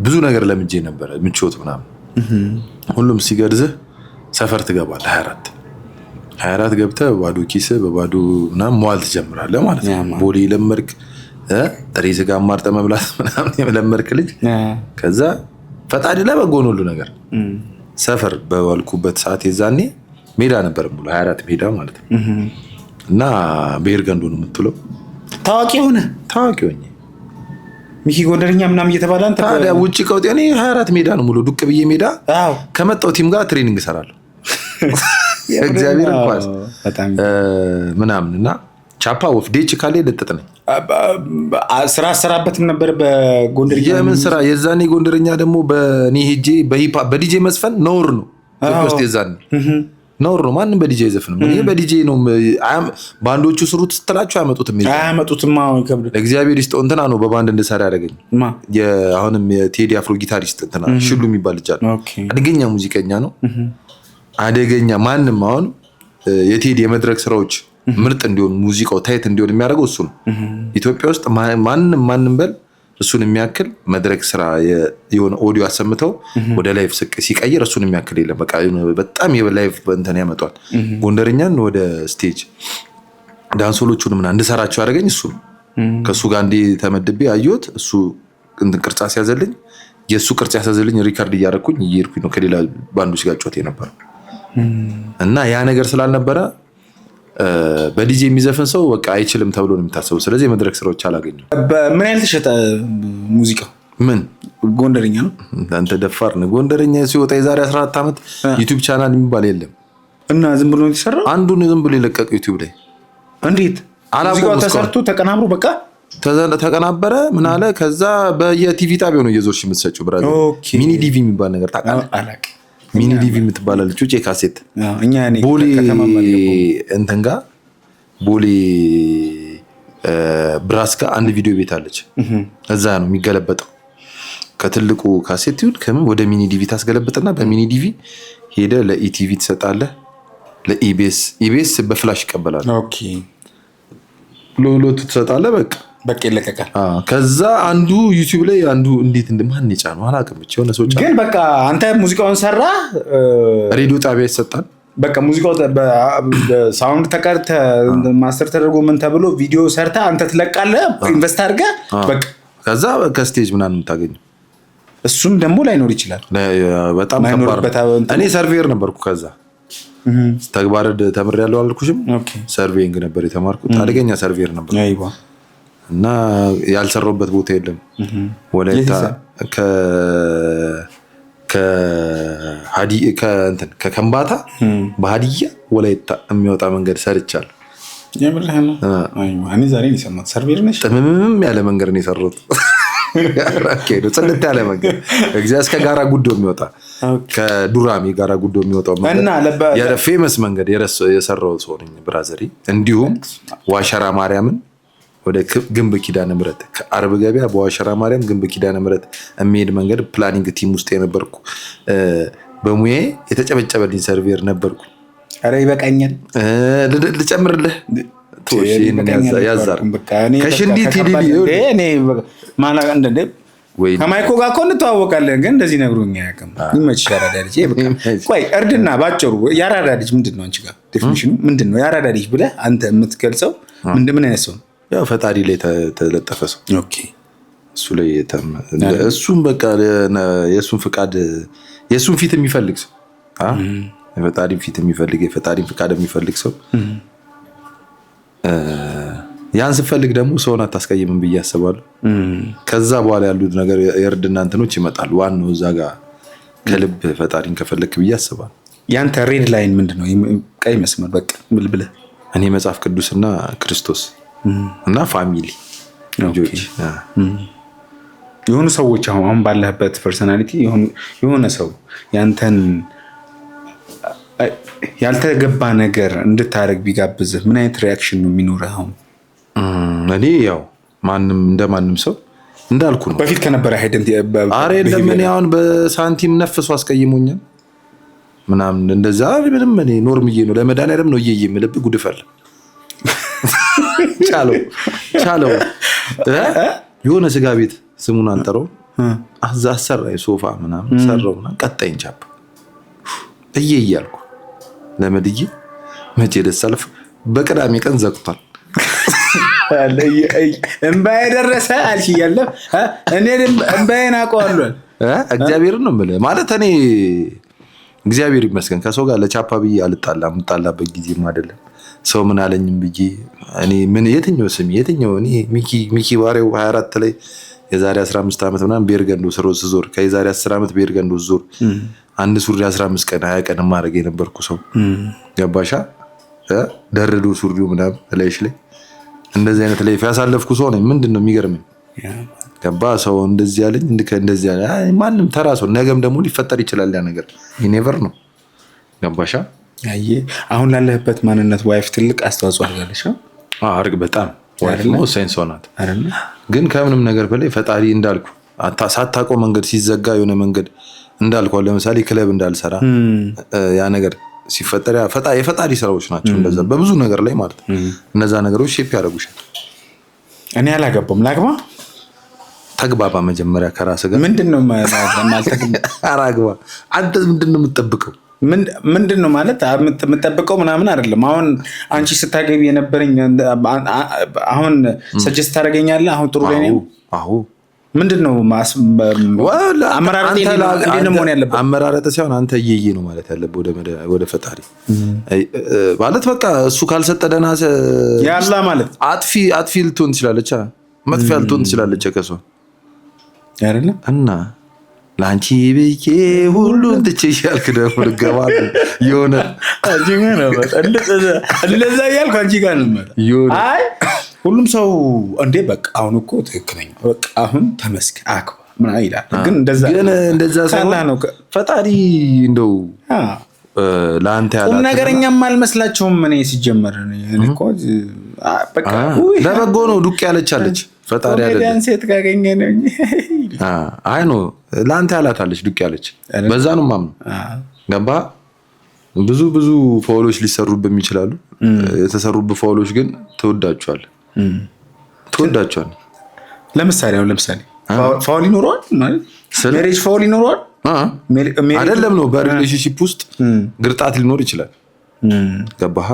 ብዙ ነገር ለምጄ ነበር ምቾት ምናምን። ሁሉም ሲገርዝህ ሰፈር ትገባለህ 24 ገብተህ በባዶ ኪስ በባዶ ምናምን መዋል ትጀምራለህ ማለት ነው። ቦሌ ለመርክ ጥሬ ስጋ ማርጠ መብላት ምናምን የለመርክ ልጅ ከዛ ፈጣሪ ለበጎ ነው ሁሉ ነገር። ሰፈር በዋልኩበት ሰዓት የዛኔ ሜዳ ነበር ብሎ 24 ሜዳ ማለት ነው። እና ብሄር ገንዶ ነው የምትለው ታዋቂ ሆኜ ሚኪ ጎንደርኛ ምናምን እየተባለ አንተ ታዲያ ውጪ ቀውጤ እኔ 24 ሜዳ ነው ሙሉ ዱቅ ብዬ ሜዳ ከመጣው ቲም ጋር ትሬኒንግ እሰራለሁ። እግዚአብሔር ኳስ ምናምን እና ቻፓ ወፍ ዴች ካለ ልጥጥ ነኝ። ስራ አሰራበትም ነበር በጎንደርኛ። የምን ስራ የዛኔ ጎንደርኛ ደግሞ በኔ ሄጄ በሂፓፕ በዲጄ መስፈን ነውር ነው ኢትዮጵያ ውስጥ የዛኔ ነውር ነው። ማንም በዲጄ አይዘፍንም። ይሄ በዲጄ ነው። ባንዶቹ ስሩት ስትላቸው አያመጡትም። እግዚአብሔር ይስጠው እንትና ነው በባንድ እንድሰራ ያደረገኝ። አሁንም የቴዲ አፍሮ ጊታሪስት እንትና ሽሉ የሚባል ልጅ አለ። አደገኛ ሙዚቀኛ ነው። አደገኛ ማንም አሁን የቴዲ የመድረክ ስራዎች ምርጥ እንዲሆን ሙዚቃው ታይት እንዲሆን የሚያደርገው እሱ ነው። ኢትዮጵያ ውስጥ ማንም በል እሱን የሚያክል መድረክ ስራ የሆነ ኦዲዮ አሰምተው ወደ ላይቭ ሲቀይር እሱን የሚያክል የለም። በቃ በጣም የላይቭ እንትን ያመጣዋል። ጎንደርኛን ወደ ስቴጅ ዳንሶሎቹን ምናምን እንድሰራቸው ያደረገኝ እሱ ነው። ከእሱ ጋር እንዲህ ተመድቤ አየሁት። እሱ እንትን ቅርጻ ሲያዘልኝ የእሱ ቅርጽ ያሳዘልኝ ሪካርድ እያደረኩኝ እየሄድኩኝ ነው ከሌላ ባንዶች ጋር ጮት የነበረው እና ያ ነገር ስላልነበረ በዲጄ የሚዘፍን ሰው በቃ አይችልም ተብሎ ነው የሚታሰበው። ስለዚህ የመድረክ ስራዎች አላገኘም። ምን ያህል ተሸጠ ሙዚቃው? ምን ጎንደርኛ ነው? አንተ ደፋር ነህ። ጎንደርኛ ሲወጣ የዛሬ 14 ዓመት ዩቲዩብ ቻናል የሚባል የለም እና ዝም ብሎ ነው የተሰራው። አንዱን ዝም ብሎ የለቀቀው ዩቲዩብ ላይ እንዴት ሙዚቃው ተሰርቶ ተቀናብሮ በቃ ተቀናበረ ምን አለ። ከዛ በየቲቪ ጣቢያው ነው እየዞርሽ የምትሰጪው። ብራዘር ሚኒ ዲቪ የሚባል ነገር ታውቃለህ? ሚኒ ዲቪ የምትባላለች ውጪ ካሴት ቦሌ እንትን ጋር ቦሌ ብራስ ጋር አንድ ቪዲዮ ቤት አለች። እዛ ነው የሚገለበጠው። ከትልቁ ካሴት ይሁን ከምን ወደ ሚኒ ዲቪ ታስገለብጥና በሚኒ ዲቪ ሄደ ለኢቲቪ ትሰጣለህ። ለኢቢኤስ በፍላሽ ይቀበላል። ኦኬ ሎሎት ትሰጣለህ። በቃ ይለቀቃል። ከዛ አንዱ ዩቲዩብ ላይ አንዱ እንዴት እንደማን የጫነው አላውቅም። ብቻ የሆነ ሰው ግን በቃ አንተ ሙዚቃውን ሰራ ሬዲዮ ጣቢያ ይሰጣል። በቃ ሙዚቃው በሳውንድ ተቀርተ ማስተር ተደርጎ ምን ተብሎ ቪዲዮ ሰርታ አንተ ትለቃለህ። ኢንቨስት አድርገህ በቃ ከዛ ከስቴጅ ምናምን የምታገኘው እሱም ደግሞ ላይኖር ይችላል። በጣም ከባድ ነው። እኔ ሰርቬየር ነበርኩ። ከዛ ተግባር ተምሬያለሁ አልኩሽም። ሰርቬይንግ ነበር የተማርኩት። አደገኛ ሰርቬየር ነበር እና ያልሰራሁበት ቦታ የለም። ወላይታ ከከምባታ በሀዲያ ወላይታ የሚወጣ መንገድ ሰርቻለሁ። እኔ ዛሬ ነው የሰማሁት። ሰርቬየር ነሽ? ጥምምም ያለ መንገድ ነው የሰራሁት። ጽድት ያለ መንገድ እስከ ጋራ ጉዶ የሚወጣ ከዱራሜ ጋራ ጉዶ የሚወጣው ፌመስ መንገድ የሰራው ሰው ነኝ ብራዘሪ። እንዲሁም ዋሸራ ማርያምን ወደ ግንብ ኪዳነ ምሕረት ከአርብ ገበያ በዋሸራ ማርያም ግንብ ኪዳነ ምሕረት የሚሄድ መንገድ ፕላኒንግ ቲም ውስጥ የነበርኩ በሙዬ የተጨበጨበልኝ ሰርቬየር ነበርኩ። ኧረ ይበቃኛል። ልጨምርልህ ያዛር ከሽንዲ ቲዲዲ ከማይኮ ጋር እኮ እንተዋወቃለን፣ ግን እንደዚህ ነግሮኝ አያውቅም። ይመችሽ ያራዳ ልጅ። ቆይ እርድና ባጭሩ ያራዳ ልጅ ምንድን ነው? አንቺ ጋር ዴፊኒሽኑ ምንድን ነው? ያራዳ ልጅ ብለህ አንተ የምትገልጸው ምን አይነት ሰው ነው? ያው ፈጣሪ ላይ ተለጠፈ ሰው። ኦኬ እሱ ላይ እሱም በቃ የእሱን ፍቃድ የእሱን ፊት የሚፈልግ ሰው የፈጣሪን ፊት የሚፈልግ የፈጣሪን ፍቃድ የሚፈልግ ሰው ያን ስፈልግ ደግሞ ሰውን አታስቀይምም ብዬ አስባለሁ። ከዛ በኋላ ያሉት ነገር የእርድና እንትኖች ይመጣሉ። ዋናው እዛ ጋር ከልብ ፈጣሪን ከፈለክ ብዬ አስባለሁ። ያንተ ሬድ ላይን ምንድነው? ቀይ መስመር በቃ ብለህ እኔ መጽሐፍ ቅዱስና ክርስቶስ እና ፋሚሊ ልጆች የሆኑ ሰዎች አሁን ባለህበት ፐርሰናሊቲ የሆነ ሰው ያንተን ያልተገባ ነገር እንድታረግ ቢጋብዝህ ምን አይነት ሪያክሽን ነው የሚኖርህ? አሁን እኔ ያው እንደማንም ሰው እንዳልኩ ነው። በፊት ከነበረ አይደንቲ አሬ እንደምን አሁን በሳንቲም ነፍሱ አስቀይሞኛል ምናምን እንደዛ ምንም እኔ ኖርምዬ ነው። ለመድኃኒዓለም ነው እየየ የምልብ ጉድፈል ቻለው የሆነ ስጋ ቤት ስሙን አንጠረው አሰራኝ ሶፋ ምናምን ሰራው ምናምን ቀጣይን ቻፕ እየያልኩ ለመድዬ መቼ ደስ አለፍ። በቅዳሜ ቀን ዘግቷል። እንባዬ ደረሰ አልሽ እያለ እኔ እንባዬን አውቀዋለሁ። እግዚአብሔርን ነው የምልህ። ማለት እኔ እግዚአብሔር ይመስገን ከሰው ጋር ለቻፓ ብዬ አልጣላም። የምጣላበት ጊዜም አይደለም። ሰው ምን አለኝም ብዬ እኔ ምን የትኛው ስም የትኛው እኔ ሚኪ ባሬው 24 ላይ የዛሬ 15 ዓመት ምናምን ቤርገንዶ ስዞር ከዛሬ 10 ዓመት ቤርገንዶ ስዞር አንድ ሱሪ 15 ቀን 20 ቀን ማድረግ የነበርኩ ሰው ገባሻ ደርዶ ሱሪው ምናምን ላይሽ ላይ እንደዚህ አይነት ላይ ያሳለፍኩ ሰው ነኝ። ምንድነው የሚገርመኝ ገባ ሰው እንደዚህ ያለኝ እንደዚህ ያለ ማንም ተራ ሰው ነገም ደግሞ ሊፈጠር ይችላል ያ ነገር ኔቨር ነው ገባሻ። አይ አሁን ላለህበት ማንነት ዋይፍ ትልቅ አስተዋጽኦ አድርጋለች። አርግ በጣም ዋይፍ ነው ሴንስ ሆናት አይደል። ግን ከምንም ነገር በላይ ፈጣሪ እንዳልኩ ሳታውቀው መንገድ ሲዘጋ የሆነ መንገድ እንዳልኩ ለምሳሌ ክለብ እንዳልሰራ ያ ነገር ሲፈጠር የፈጣሪ ስራዎች ናቸው እንደዛ በብዙ ነገር ላይ ማለት እነዛ ነገሮች ሼፕ ያደርጉሻል። እኔ አላገባም ላግባ ተግባባ መጀመሪያ ከራስህ ጋር ምንድነው ማለት አራግባ አንተ ምንድነው የምትጠብቀው ምንድነው ማለት የምትጠብቀው ምናምን አይደለም። አሁን አንቺ ስታገቢ የነበረኝ አሁን ሰጀስት ታደርገኛለህ አሁን ጥሩ ላይ ነው። አዎ ምንድነው አመራረጥ እንዴት ነው መሆን ያለበት? አመራረጥ ሳይሆን አንተ እየየ ነው ማለት ያለበት ወደ ፈጣሪ ማለት በቃ እሱ ካልሰጠደና ያላ ማለት አጥፊ ልትሆን ትችላለች መጥፊያ ልትሆን ትችላለች ከሷ አይደለም እና ላንቺ ብዬ ሁሉን ትችያልክ ደግሞ ልገባል የሆነ አጂኛ ነው እንደዛ ያልኩ አንቺ ጋር ነው። አይ ሁሉም ሰው እንዴ በቃ አሁን እኮ ትክክለኛ በቃ አሁን ተመስገን አክባ ምን ይላል። ግን እንደዛ ሳይሆን ነው ፈጣሪ እንደው ላንተ ያላችሁ ነገረኛም አልመስላችሁም። እኔ ሲጀመር እኔ እኮ በቃ ለበጎ ነው ዱቅ ያለቻለች ፈጣሪ አይደለም ያን ሴት ካገኘ ነው አይ ነው ላንተ ያላታለች ዱቅ ያለች በዛ ነው ማም ገባ። ብዙ ፋውሎች ሊሰሩብም ይችላሉ። የተሰሩብ ፋውሎች ግን ተወዳቸዋል። ለምሳሌ ፋውል ይኖረዋል ማለት ሜሬጅ ፋውል ይኖረዋል አይደለም ነው በሪሌሽንሺፕ ውስጥ ግርጣት ሊኖር ይችላል። ገባህ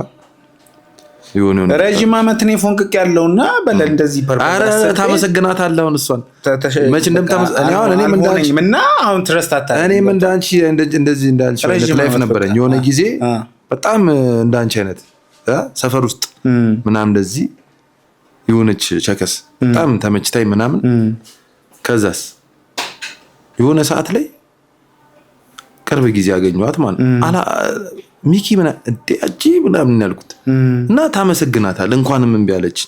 ይሁን ረጅም አመት ነው ፎንቅቅ ያለውና በለ እንደዚህ ፐርፐስ ታመሰግናታለህ። አሁን እሷን መች እንደምታመሰግናት አሁን ትረስት አታ እኔም እንዳንቺ እንደዚህ እንዳንቺ አይነት ላይፍ ነበረኝ የሆነ ጊዜ በጣም እንዳንቺ አይነት ሰፈር ውስጥ ምናምን እንደዚህ የሆነች ቸከስ በጣም ተመችታኝ ምናምን ከዛስ የሆነ ሰዓት ላይ ቅርብ ጊዜ ያገኘኋት ማለት አላ ሚኪ እንዴ ምናምን ያልኩት እና ታመሰግናታለህ። እንኳንም እምቢ አለች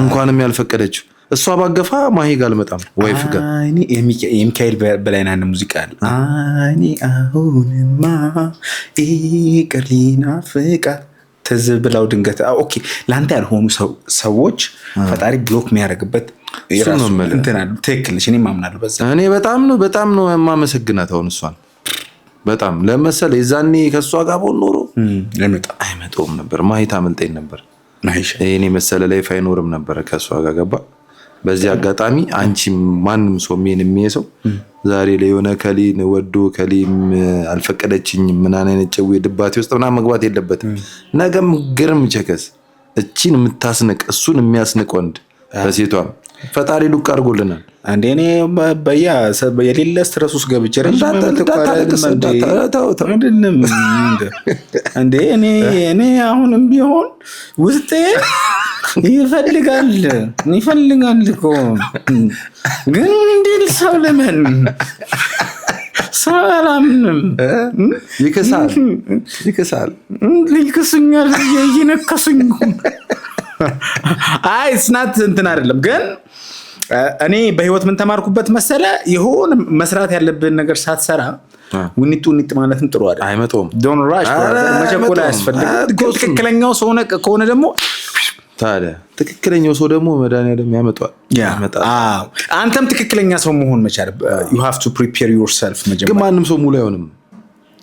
እንኳንም ያልፈቀደችው እሷ ባገፋ ማሂ ጋር አልመጣም ዋይፍ ጋር እኔ የሚካኤል በላይና ሙዚቃ አለ እኔ አሁንማ ይቅርሊና ፍቃድ ትዝ ብላው ድንገት ኦኬ ላንተ ያልሆኑ ሰዎች ፈጣሪ ብሎክ የሚያደርግበት የራሱ እንትና ትክክል ነሽ። እኔ ማምናለሁ በዛ እኔ በጣም ነው የማመሰግናት አሁን እሷን በጣም ለመሰለ የዛኔ ከሷ ጋር ቦን ኖሮ አይመጣውም ነበር ማሂታ መልጠኝ ነበር እኔ መሰለ ላይ አይኖርም ነበር ከሷ ጋር ገባ። በዚህ አጋጣሚ አንቺ ማንም ሰው ምን የሚየሰው ዛሬ ላይ የሆነ ከሊን ወዶ ከሊም አልፈቀደችኝ ምን አይነት ጨው ድባቴ ውስጥ ምናምን መግባት የለበትም። ነገም ግርም ቸከስ እቺን የምታስነቅ እሱን የሚያስነቅ ወንድ በሴቷም ፈጣሪ ዱቅ አድርጎልናል። አንዴ እኔ በያ የሌለ ስትረስ ውስጥ ገብቼ እንዴ እኔ አሁንም ቢሆን ውስጤ ይፈልጋል እኮ ግን እንዴ ሰው ለምን ሰላምንም ይከሳል ሊከሱኛል ይነከሱኝ አይ ስናት እንትን አይደለም። ግን እኔ በህይወት ምን ተማርኩበት መሰለ ይሁን መስራት ያለብን ነገር ሳትሰራ ውኒቱ ማለትም ጥሩ አይደል አይመጣውም። ዶንት ራሽ መቸኮል አያስፈልግም። ትክክለኛው ሰው ከሆነ ደግሞ ታዲያ ትክክለኛው ሰው ደግሞ መድኃኒዓለም ያመጣዋል። አንተም ትክክለኛ ሰው መሆን መቻል you have to prepare yourself መጀመሪያ። ግን ማንም ሰው ሙሉ አይሆንም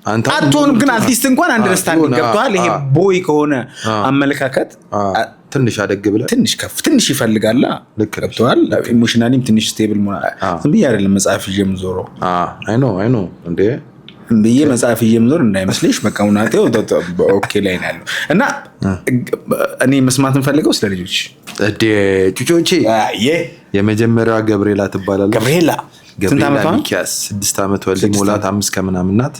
አንተ አትሆንም። ግን አርቲስት እንኳን አንደርስታንዲንግ ገብቷል። ይሄ ቦይ ከሆነ አመለካከት ትንሽ አደግ ብለህ ትንሽ ይፈልጋል። ገብቷል። ኢሞሽናሊም ትንሽ ስቴብል ዝም ብዬ አይደለም መጽሐፍ ይዤ የምዞረው። አይ ኖ እንዴ ብዬ መጽሐፍ ይዤ የምዞር እንዳይመስልሽ። በቃ ውናቴው ኦኬ ላይ ነው ያለው እና እኔ መስማት እንፈልገው ስለ ልጆች ጩጮቼ የመጀመሪያዋ ገብርኤላ ትባላለች። ገብርኤላ ስንት ዓመቷ? 6 ዓመት ወልድ ሞላት 5 ከምናምን ናት።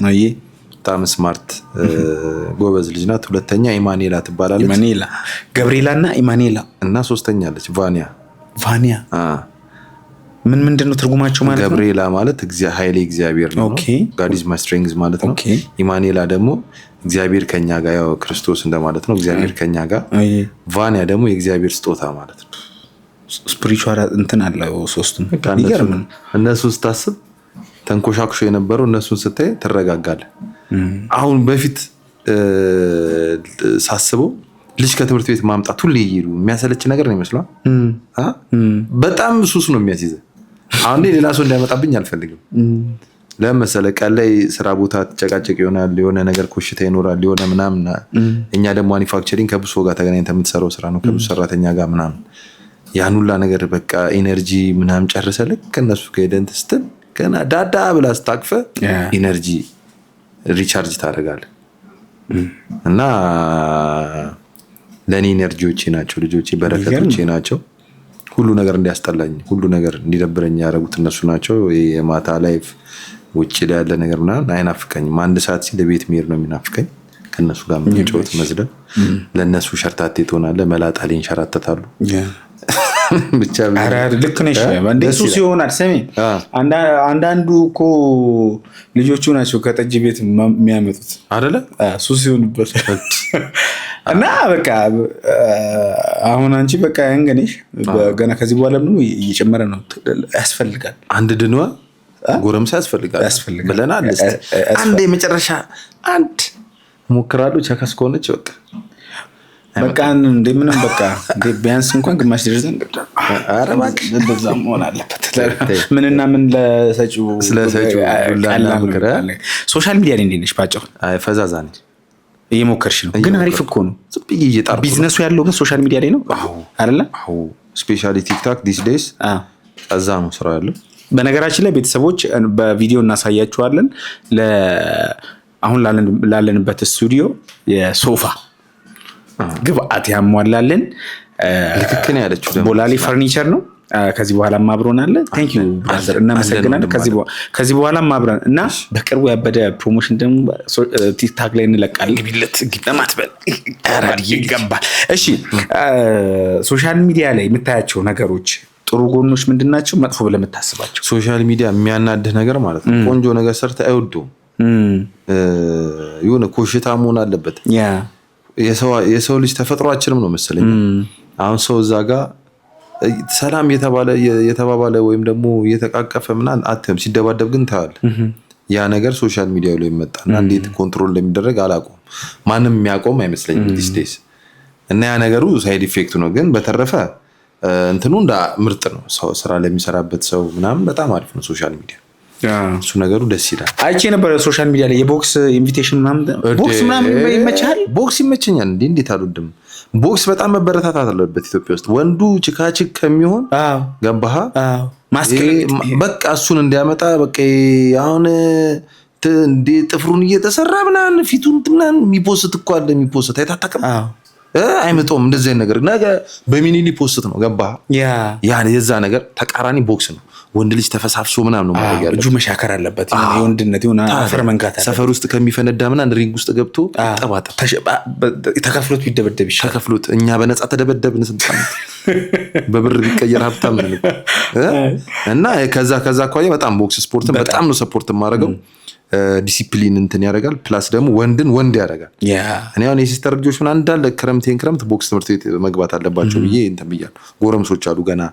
በጣም ስማርት ጎበዝ ልጅ ናት። ሁለተኛ ኢማኑኤላ ትባላለች። ኢማኑኤላ ገብርኤላና ኢማኑኤላ እና ሶስተኛ አለች ቫኒያ ምንድን ነው ትርጉማቸው ማለት ነው? ገብርኤላ ማለት ኃይሌ እግዚአብሔር ነው። God is my strength ማለት ነው። ኢማኑኤላ ደግሞ እግዚአብሔር ከኛ ጋር ያው ክርስቶስ እንደማለት ነው። እግዚአብሔር ከኛ ጋር። ቫንያ ደግሞ የእግዚአብሔር ስጦታ ማለት ነው። ስፒሪቹዋል እንትን አለው ሶስቱም። ይገርም ነው። እነሱ ስታስብ ተንኮሻኩሾ የነበረው እነሱን ስታይ ትረጋጋለህ። አሁን በፊት ሳስበው ልጅ ከትምህርት ቤት ማምጣት ሁሌ ይሄዱ የሚያሰለች ነገር ነው ይመስላል። በጣም ሱስ ነው የሚያስይዘው። አሁን ሌላ ሰው እንዲያመጣብኝ አልፈልግም። ለምሳሌ ቀን ላይ ስራ ቦታ ተጨቃጨቅ ይሆናል፣ የሆነ ነገር ኮሽታ ይኖራል፣ የሆነ ምናምን። እኛ ደግሞ ማኒፋክቸሪንግ ከብዙ ሰው ጋር ተገናኝተህ የምትሰራው ስራ ነው፣ ከብዙ ሰራተኛ ጋር ምናምን። ያን ሁላ ነገር በቃ ኢነርጂ ምናምን ጨርሰህ ልክ ከእነሱ ከሄደን ስትል ገና ዳዳ ብላ ስታቅፈ ኢነርጂ ሪቻርጅ ታደርጋለህ። እና ለእኔ ኢነርጂዎቼ ናቸው ልጆቼ፣ በረከቶቼ ናቸው። ሁሉ ነገር እንዲያስጠላኝ ሁሉ ነገር እንዲደብረኝ ያደረጉት እነሱ ናቸው። የማታ ላይፍ ውጭ ላይ ያለ ነገር ምናምን አይናፍቀኝም። አንድ ሰዓት ሲል ቤት መሄድ ነው የሚናፍቀኝ። ከእነሱ ጋር መጫወት መዝለል። ለእነሱ ሸርታቴ ትሆናለህ፣ መላጣ ላይ ይንሸራተታሉ። ብቻ ልክ ነሽ። እንደሱ ሲሆናል። ስሚ አንዳንዱ እኮ ልጆቹ ናቸው ከጠጅ ቤት የሚያመጡት አይደለ? ሱስ ሲሆንበት እና በቃ አሁን አንቺ በቃ እንግዲህ ገና ከዚህ በኋላ ነው እየጨመረ ነው። ያስፈልጋል አንድ ድንዋ ጎረምሳ ያስፈልጋል ብለናል። አንድ የመጨረሻ አንድ ሞክራለሁ። ቸከስ ከሆነች በቃ እንደምንም በቃ ቢያንስ እንኳን ግማሽ ደርዘን ኧረ እባክሽ እንደዛ መሆን አለበት። ምንና ምን ለሰጪው ሶሻል ሚዲያ ላይ እንዴት ነሽ? ባጭሩ ፈዛዛ ነኝ። እየሞከርሽ ነው ግን አሪፍ እኮ ነው። ቢዝነሱ ያለው ግን ሶሻል ሚዲያ ላይ ነው አይደለ? ስፔሻሊ ቲክቶክ ዲስ ዴይስ እዛ ነው ስራ ያለው። በነገራችን ላይ ቤተሰቦች በቪዲዮ እናሳያችኋለን። አሁን ላለንበት ስቱዲዮ የሶፋ ግብአት ያሟላልን ልክክን ያለችው ቦላሌ ፈርኒቸር ነው። ከዚህ በኋላ ማብሮን አለ። ቴንክ ዩ ብራዘር፣ እናመሰግናለን። ከዚህ በኋላ ማብሮን እና በቅርቡ ያበደ ፕሮሞሽን ደግሞ ቲክታክ ላይ እንለቃለን። ግቢለት ለማትበል ይገባል። እሺ ሶሻል ሚዲያ ላይ የምታያቸው ነገሮች ጥሩ ጎኖች ምንድናቸው? መጥፎ ብለህ የምታስባቸው? ሶሻል ሚዲያ የሚያናድህ ነገር ማለት ነው። ቆንጆ ነገር ሰርተህ አይወዱም። የሆነ ኮሽታ መሆን አለበት። የሰው ልጅ ተፈጥሯችንም ነው መሰለኝ። አሁን ሰው እዛ ጋር ሰላም የተባባለ ወይም ደግሞ እየተቃቀፈ ምናምን አትም ሲደባደብ ግን ታያለህ። ያ ነገር ሶሻል ሚዲያው ላይ መጣና እንዴት ኮንትሮል እንደሚደረግ አላውቀውም። ማንም የሚያቆም አይመስለኝም ዲስ ዴይስ። እና ያ ነገሩ ሳይድ ኢፌክቱ ነው። ግን በተረፈ እንትኑ እንደ ምርጥ ነው። ሰው ስራ ለሚሰራበት ሰው ምናምን በጣም አሪፍ ነው ሶሻል ሚዲያ። እሱ ነገሩ ደስ ይላል። አይቼ ነበር ሶሻል ሚዲያ ላይ የቦክስ ኢንቪቴሽን ምናምን። ቦክስ ምናምን ይመቻል? ቦክስ ይመቸኛል። እንዴት አልወድም? ቦክስ በጣም መበረታታት አለበት ኢትዮጵያ ውስጥ። ወንዱ ችካችክ ከሚሆን ገባህ በቃ እሱን እንዲያመጣ በቃ አሁን እንደ ጥፍሩን እየተሰራ ምናምን ፊቱን ምናምን የሚፖስት እኮ አለ። የሚፖስት አይታጠቅም አይመጣውም። እንደዚህ አይነት ነገር ነገ በሚኒሊ ፖስት ነው ገባህ? ያ የዛ ነገር ተቃራኒ ቦክስ ነው። ወንድ ልጅ ተፈሳፍሶ ምናምን ነው ማለት ያለው። እጁ መሻከር አለበት። የወንድነት የሆነ አፈር መንካት አለበት። ሰፈር ውስጥ ከሚፈነዳ ምናምን ሪንግ ውስጥ ገብቶ ጠባጣ ተከፍሎት ቢደበደብ ይሻላል። ተከፍሎት እኛ በነፃ ተደበደብን ስንጣን በብር ቢቀየር ሀብታም ነን እና ከዛ አኳያ በጣም ቦክስ ስፖርትን በጣም ነው ሰፖርት የማደርገው። ዲሲፕሊን እንትን ያደርጋል። ፕላስ ደግሞ ወንድን ወንድ ያደርጋል። እኔ አሁን የሲስተር ልጆች ምን እንዳለ ክረምት ቦክስ ትምህርት ቤት መግባት አለባቸው ብዬ እንትን ብያለሁ። ጎረምሶች አሉ ገና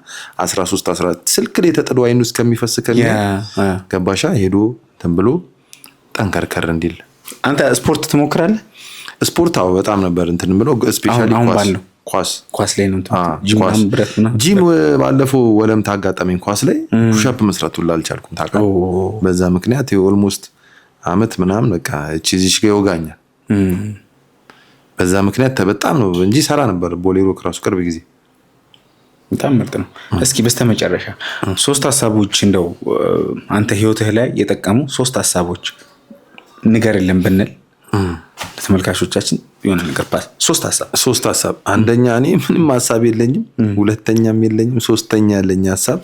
13 14 ስልክ ላይ ተጥዶ አይኑ ውስጥ ከሚፈስ ገባሻ ሄዶ እንትን ብሎ ጠንከርከር እንዲል። አንተ ስፖርት ትሞክራለህ? ስፖርት አዎ በጣም ነበር እንትን ብለው ስፔሻሊ ኳስ ላይ ነው። ጂም ባለፈው ወለምታ አጋጣሚኝ ኳስ ላይ ፑሽአፕ መስራት ሁላ አልቻልኩም ታውቃለህ። በዛ ምክንያት ኦልሞስት አመት ምናምን በቃ እቺዚሽ ጋር ይወጋኛል። በዛ ምክንያት በጣም ነው እንጂ ሰራ ነበር ቦሌሮ ክራሱ ቅርብ ጊዜ። በጣም ምርጥ ነው። እስኪ በስተመጨረሻ 3 ሀሳቦች እንደው አንተ ህይወትህ ላይ የጠቀሙ 3 ሀሳቦች ንገርልን ብንል ተመልካቾቻችን የሆነ ነገር ፓስ 3 ሀሳብ። አንደኛ እኔ ምንም ሀሳብ የለኝም፣ ሁለተኛም የለኝም፣ ሶስተኛ ያለኝ ሀሳብ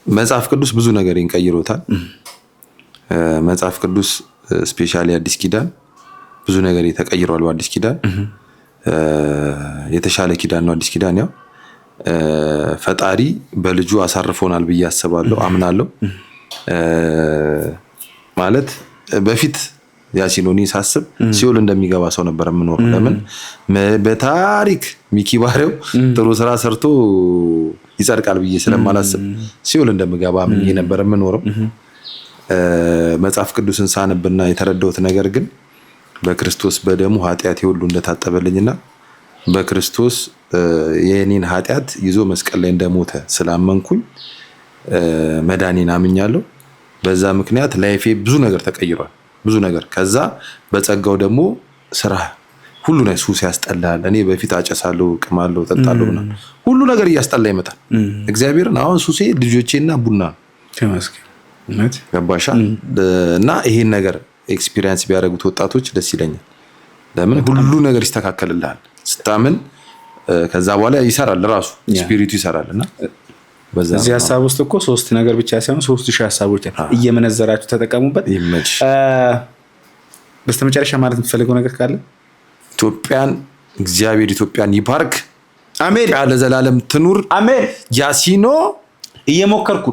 መጽሐፍ ቅዱስ ብዙ ነገር ይንቀይሮታል። መጽሐፍ ቅዱስ ስፔሻሊ አዲስ ኪዳን ብዙ ነገር ተቀይሯል። በአዲስ ኪዳን የተሻለ ኪዳን ነው አዲስ ኪዳን። ያው ፈጣሪ በልጁ አሳርፎናል ብዬ አስባለሁ አምናለሁ። ማለት በፊት ያሲኖኒ ሳስብ ሲኦል እንደሚገባ ሰው ነበር የምኖረው። ለምን በታሪክ ሚኪ ባሪያው ጥሩ ስራ ሰርቶ ይጸድቃል ብዬ ስለማላስብ ሲኦል እንደምገባ ምን ነበር የምኖረው። መጽሐፍ ቅዱስን ሳነብና የተረዳሁት ነገር ግን በክርስቶስ በደሙ ኃጢአቴ ሁሉ እንደታጠበልኝና በክርስቶስ የኔን ኃጢአት ይዞ መስቀል ላይ እንደሞተ ስላመንኩኝ መዳኔን አምኛለሁ። በዛ ምክንያት ላይፌ ብዙ ነገር ተቀይሯል። ብዙ ነገር ከዛ በጸጋው ደግሞ ስራ ሁሉ ነው ሱስ ያስጠላል። እኔ በፊት አጨሳለሁ፣ ቅማለሁ፣ ጠጣለሁና ሁሉ ነገር እያስጠላ ይመጣል። እግዚአብሔርን አሁን ሱሴ ልጆቼና ቡና ተመስገን ማለት ገባሻ። እና ይሄን ነገር ኤክስፒሪየንስ ቢያደርጉት ወጣቶች ደስ ይለኛል። ለምን ሁሉ ነገር ይስተካከልልሃል ስታምን። ከዛ በኋላ ይሰራል ራሱ ስፒሪቱ ይሰራልና በዚህ ሐሳብ ውስጥ እኮ 3 ነገር ብቻ ሳይሆን 3000 ሐሳቦች እየመነዘራችሁ ተጠቀሙበት። ይመች። በስተመጨረሻ ማለት የምትፈልገው ነገር ካለ? ኢትዮጵያን እግዚአብሔር ኢትዮጵያን ይባርክ። አሜን። ያለ ዘላለም ትኑር። አሜን። ያሲኖ እየሞከርኩ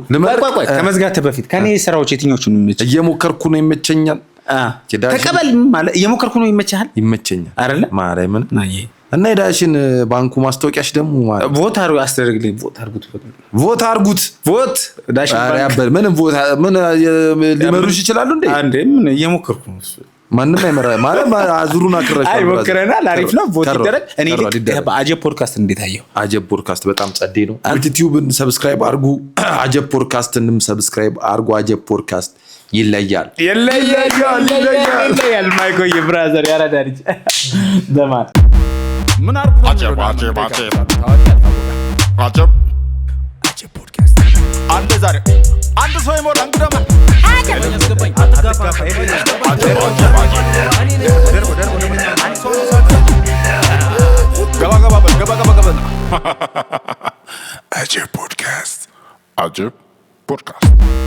ቆይ ከመዝጋት በፊት ከኔ ስራዎች የትኞቹን ነው እየሞከርኩ ነው ይመቸኛል። ተቀበል ማለት እየሞከርኩ ነው ይመችሃል? ይመቸኛል አይደለ? ማርያምን እና የዳሽን ባንኩ ማስታወቂያሽ ደግሞ ቮት አድርጉ አስተደርግልኝ። ቮት ዳሽን ባንክ ምንም ቮት ምን ሊመሩሽ ይችላሉ እንዴ? አንዴ ምን እየሞከርኩ ነው። ማንም አይመራ ማለት አዙሩን አክረሽ አይ ሞክረናል። አሪፍ ነው። ቮት ይደረግ። እኔ በአጀብ ፖድካስት እንዴት አየው? አጀብ ፖድካስት በጣም ጸዴ ነው። ዩቲዩብን ሰብስክራይብ አድርጉ። አጀብ ፖድካስትንም ሰብስክራይብ አድርጉ። አጀብ ፖድካስት ይለያል። ማይኮይ ብራዘር ያራዳ ልጅ ዘማን ምን አርኩ? አጀብ ፖድካስት አንድ ዛሬ አንድ ሰው ይሞላ እንግዳማ ገባ አጀብ ፖድካስት